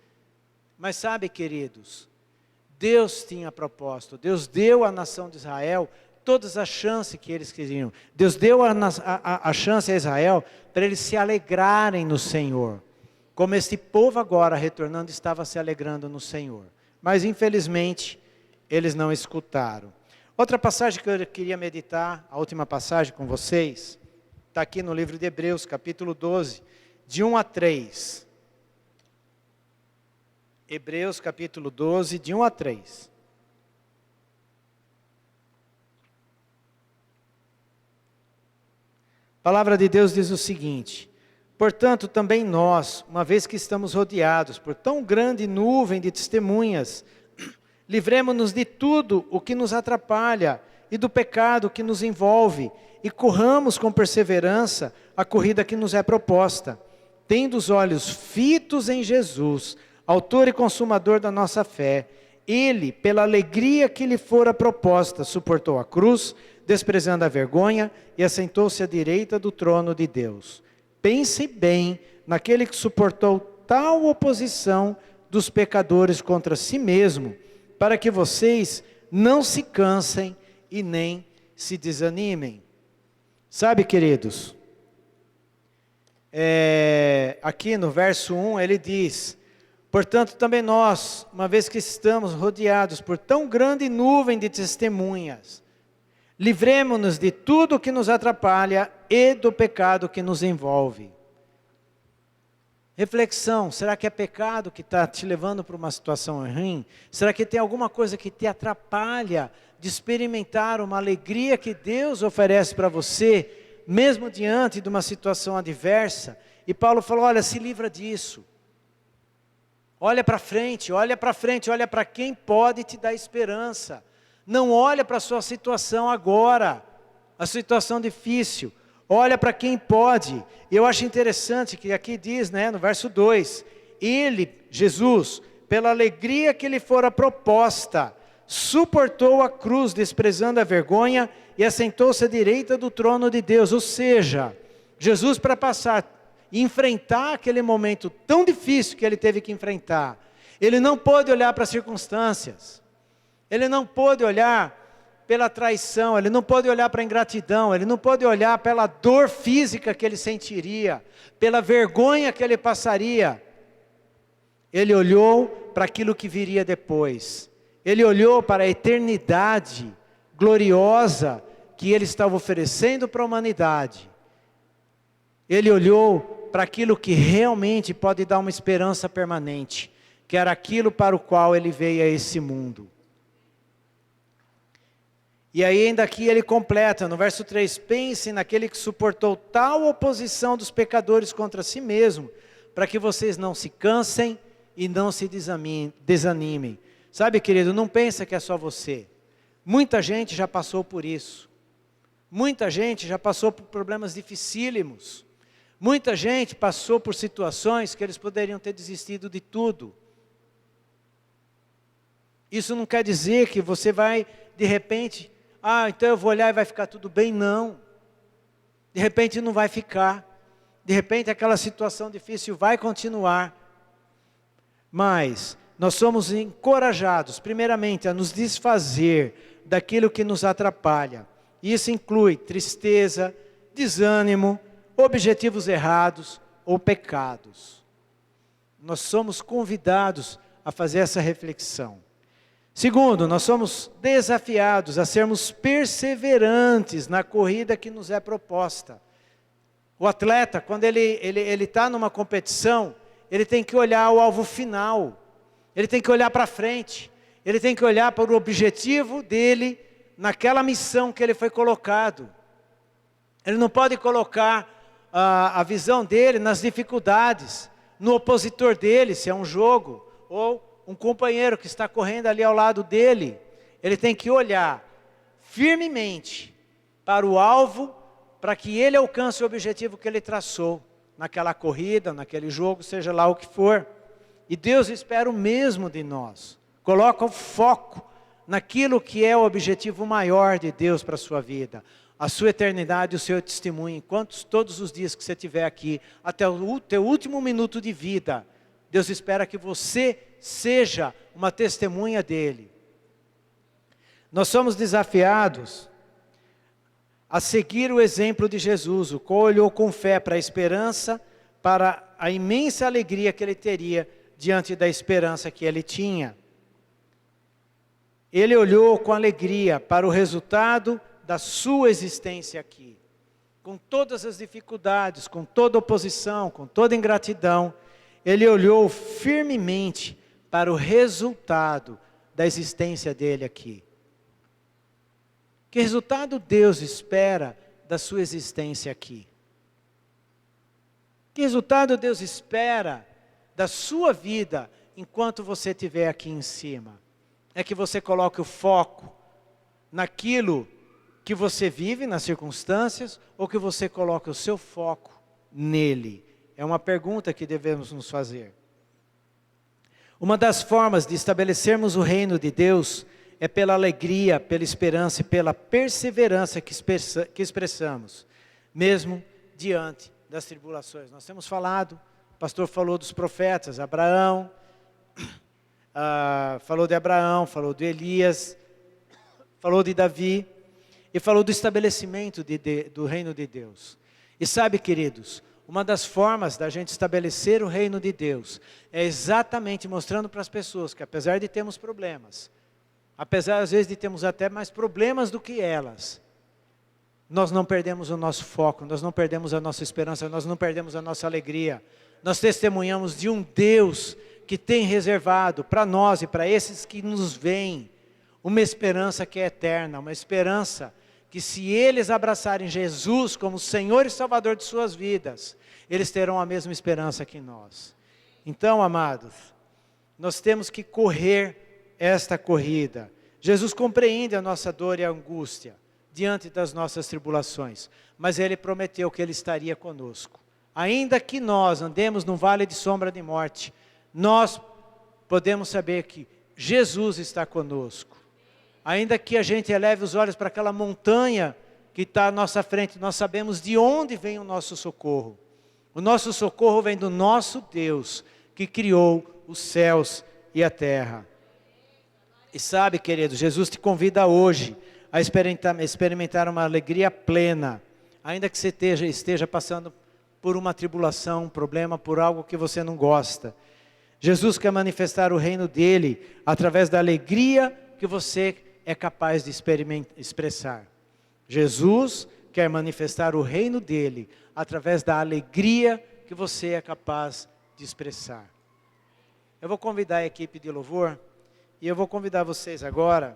Mas sabe, queridos, Deus tinha propósito, Deus deu à nação de Israel todas as chances que eles queriam. Deus deu a chance a Israel para eles se alegrarem no Senhor. Como este povo agora, retornando, estava se alegrando no Senhor. Mas infelizmente, eles não escutaram. Outra passagem que eu queria meditar, a última passagem com vocês, está aqui no livro de Hebreus, capítulo 12, de 1 a 3. Hebreus, capítulo 12, de 1 a 3. A palavra de Deus diz o seguinte: portanto, também nós, uma vez que estamos rodeados por tão grande nuvem de testemunhas, livremo-nos de tudo o que nos atrapalha e do pecado que nos envolve, e corramos com perseverança a corrida que nos é proposta, tendo os olhos fitos em Jesus, autor e consumador da nossa fé. Ele, pela alegria que lhe fora proposta, suportou a cruz, desprezando a vergonha, e assentou-se à direita do trono de Deus. Pense bem naquele que suportou tal oposição dos pecadores contra si mesmo, para que vocês não se cansem e nem se desanimem. Sabe, queridos, aqui no verso 1 ele diz: portanto também nós, uma vez que estamos rodeados por tão grande nuvem de testemunhas, livremo-nos de tudo que nos atrapalha e do pecado que nos envolve. Reflexão, será que é pecado que está te levando para uma situação ruim? Será que tem alguma coisa que te atrapalha de experimentar uma alegria que Deus oferece para você, mesmo diante de uma situação adversa? E Paulo falou, olha, se livra disso. Olha para frente, olha para quem pode te dar esperança. Não olha para a sua situação agora, a situação difícil. Olha para quem pode. Eu acho interessante que aqui diz, no verso 2, ele, Jesus, pela alegria que lhe fora proposta, suportou a cruz, desprezando a vergonha, e assentou-se à direita do trono de Deus. Ou seja, Jesus, para passar e enfrentar aquele momento tão difícil que ele teve que enfrentar, ele não pôde olhar para as circunstâncias, ele não pôde olhar pela traição, ele não pôde olhar para a ingratidão, ele não pôde olhar pela dor física que ele sentiria, pela vergonha que ele passaria. Ele olhou para aquilo que viria depois. Ele olhou para a eternidade gloriosa que ele estava oferecendo para a humanidade. Ele olhou para aquilo que realmente pode dar uma esperança permanente, que era aquilo para o qual ele veio a esse mundo. E aí ainda aqui ele completa, no verso 3, pense naquele que suportou tal oposição dos pecadores contra si mesmo, para que vocês não se cansem e não se desanimem. Sabe, querido, não pensa que é só você. Muita gente já passou por isso. Muita gente já passou por problemas dificílimos. Muita gente passou por situações que eles poderiam ter desistido de tudo. Isso não quer dizer que você vai, de repente, então eu vou olhar e vai ficar tudo bem. Não. De repente não vai ficar. De repente aquela situação difícil vai continuar. Mas nós somos encorajados, primeiramente, a nos desfazer daquilo que nos atrapalha. Isso inclui tristeza, desânimo, objetivos errados ou pecados. Nós somos convidados a fazer essa reflexão. Segundo, nós somos desafiados a sermos perseverantes na corrida que nos é proposta. O atleta, quando ele está numa competição, ele tem que olhar o alvo final. Ele tem que olhar para frente. Ele tem que olhar para o objetivo dele naquela missão que ele foi colocado. Ele não pode colocar a visão dele nas dificuldades, no opositor dele, se é um jogo, ou um companheiro que está correndo ali ao lado dele. Ele tem que olhar firmemente para o alvo, para que ele alcance o objetivo que ele traçou, naquela corrida, naquele jogo, seja lá o que for. E Deus espera o mesmo de nós. Coloca o foco naquilo que é o objetivo maior de Deus para a sua vida. A sua eternidade, o seu testemunho, enquanto todos os dias que você estiver aqui, até o teu último minuto de vida, Deus espera que você seja uma testemunha dele. Nós somos desafiados a seguir o exemplo de Jesus, o qual olhou com fé para a esperança, para a imensa alegria que ele teria diante da esperança que ele tinha. Ele olhou com alegria para o resultado da sua existência aqui. Com todas as dificuldades, com toda oposição, com toda ingratidão, ele olhou firmemente para o resultado da existência dele aqui. Que resultado Deus espera da sua existência aqui? Que resultado Deus espera da sua vida enquanto você estiver aqui em cima? É que você coloque o foco naquilo que você vive, nas circunstâncias, ou que você coloque o seu foco nele? É uma pergunta que devemos nos fazer. Uma das formas de estabelecermos o reino de Deus é pela alegria, pela esperança e pela perseverança que expressamos, mesmo diante das tribulações. Nós temos falado, o pastor falou dos profetas, Abraão, falou de Abraão, falou de Elias, falou de Davi, e falou do estabelecimento do reino de Deus. E sabe, queridos, uma das formas da gente estabelecer o reino de Deus é exatamente mostrando para as pessoas que apesar de termos problemas, apesar às vezes de termos até mais problemas do que elas, nós não perdemos o nosso foco, nós não perdemos a nossa esperança, nós não perdemos a nossa alegria. Nós testemunhamos de um Deus que tem reservado para nós e para esses que nos veem, uma esperança que é eterna, uma esperança que se eles abraçarem Jesus como Senhor e Salvador de suas vidas, eles terão a mesma esperança que nós. Então, amados, nós temos que correr esta corrida. Jesus compreende a nossa dor e a angústia diante das nossas tribulações, mas Ele prometeu que Ele estaria conosco. Ainda que nós andemos num vale de sombra de morte, nós podemos saber que Jesus está conosco. Ainda que a gente eleve os olhos para aquela montanha que está à nossa frente, nós sabemos de onde vem o nosso socorro. O nosso socorro vem do nosso Deus, que criou os céus e a terra. E sabe, querido, Jesus te convida hoje a experimentar uma alegria plena, ainda que você esteja passando por uma tribulação, um problema, por algo que você não gosta. Jesus quer manifestar o reino dele através da alegria que você é capaz de expressar. Jesus quer manifestar o reino dele através da alegria que você é capaz de expressar. Eu vou convidar a equipe de louvor e eu vou convidar vocês agora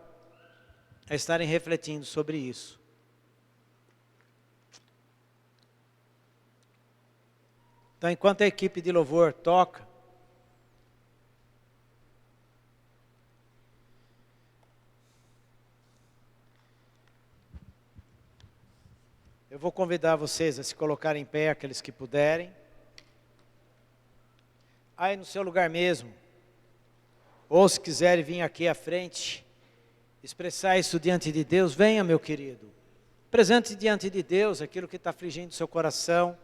a estarem refletindo sobre isso. Então, enquanto a equipe de louvor toca, Eu vou convidar vocês a se colocarem em pé, aqueles que puderem. Aí no seu lugar mesmo. Ou se quiserem vir aqui à frente, expressar isso diante de Deus, venha, meu querido. Apresente diante de Deus aquilo que está afligindo o seu coração.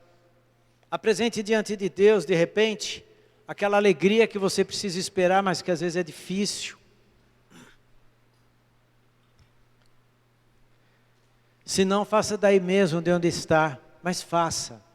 Apresente diante de Deus, de repente, aquela alegria que você precisa esperar, mas que às vezes é difícil. Se não, faça daí mesmo, de onde está, mas faça.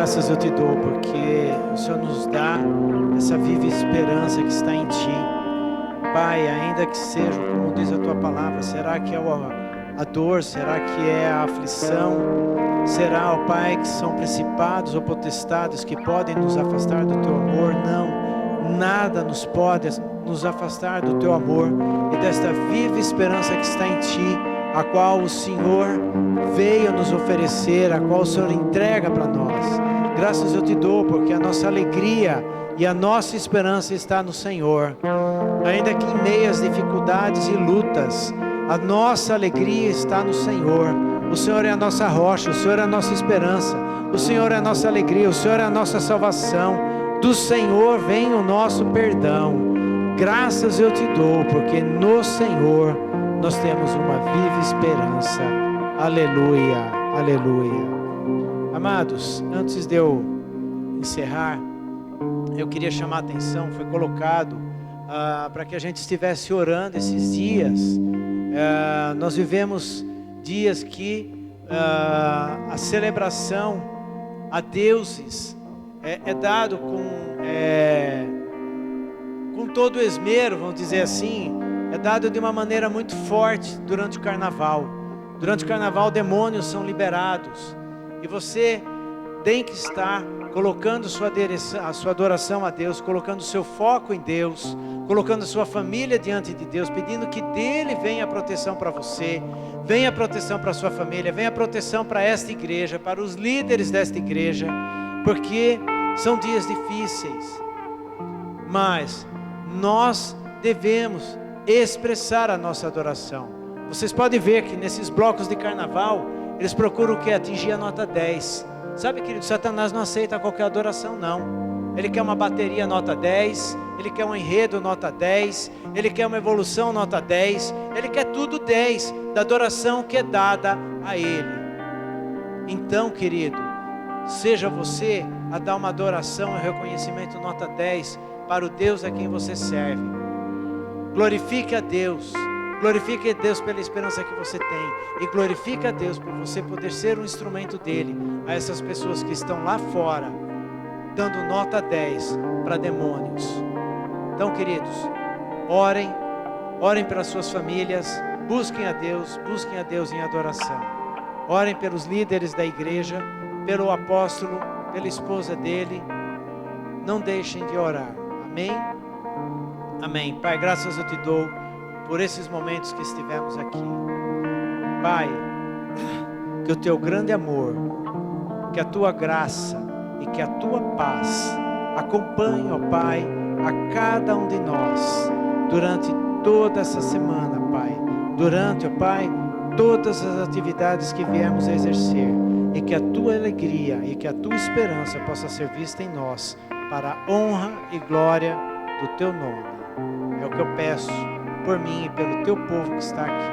graças eu te dou, porque o Senhor nos dá essa viva esperança que está em Ti. Pai, ainda que seja, como diz a Tua palavra, será que é a dor, será que é a aflição? Será, ó Pai, que são principados ou potestades que podem nos afastar do Teu amor? Não, nada nos pode nos afastar do Teu amor e desta viva esperança que está em Ti, a qual o Senhor veio nos oferecer, a qual o Senhor entrega para nós. Graças eu te dou, porque a nossa alegria e a nossa esperança está no Senhor. Ainda que em meio às dificuldades e lutas, a nossa alegria está no Senhor. O Senhor é a nossa rocha, o Senhor é a nossa esperança, o Senhor é a nossa alegria, o Senhor é a nossa salvação. Do Senhor vem o nosso perdão. Graças eu te dou, porque no Senhor nós temos uma viva esperança. Aleluia, aleluia. Amados, antes de eu encerrar, eu queria chamar a atenção, foi colocado para que a gente estivesse orando esses dias. Nós vivemos dias que a celebração a deuses é dado com todo o esmero, vamos dizer assim, é dado de uma maneira muito forte durante o carnaval. Durante o carnaval, demônios são liberados. E você tem que estar colocando a sua adoração a Deus, colocando o seu foco em Deus, colocando a sua família diante de Deus, pedindo que dele venha a proteção para você, venha a proteção para a sua família, venha a proteção para esta igreja, para os líderes desta igreja, porque são dias difíceis, mas nós devemos expressar a nossa adoração. Vocês podem ver que nesses blocos de carnaval, eles procuram o que? Atingir a nota 10. Sabe, querido, Satanás não aceita qualquer adoração, não. Ele quer uma bateria nota 10, ele quer um enredo nota 10, ele quer uma evolução nota 10, ele quer tudo 10 da adoração que é dada a ele. Então, querido, seja você a dar uma adoração e reconhecimento nota 10 para o Deus a quem você serve. Glorifique a Deus. Glorifique a Deus pela esperança que você tem. E glorifique a Deus por você poder ser um instrumento dele a essas pessoas que estão lá fora, dando nota 10 para demônios. Então, queridos, orem pelas suas famílias, busquem a Deus em adoração. Orem pelos líderes da igreja, pelo apóstolo, pela esposa dele. Não deixem de orar. Amém? Amém. Pai, graças eu te dou por esses momentos que estivemos aqui. Pai, que o teu grande amor, que a tua graça e que a tua paz acompanhe, ó Pai, a cada um de nós durante toda essa semana, Pai. Durante, ó Pai, todas as atividades que viemos a exercer. E que a tua alegria e que a tua esperança possa ser vista em nós, para a honra e glória do teu nome. É o que eu peço por mim e pelo teu povo que está aqui.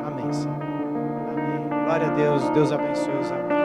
Amém, Senhor. Amém. Glória a Deus. Deus abençoe os amados.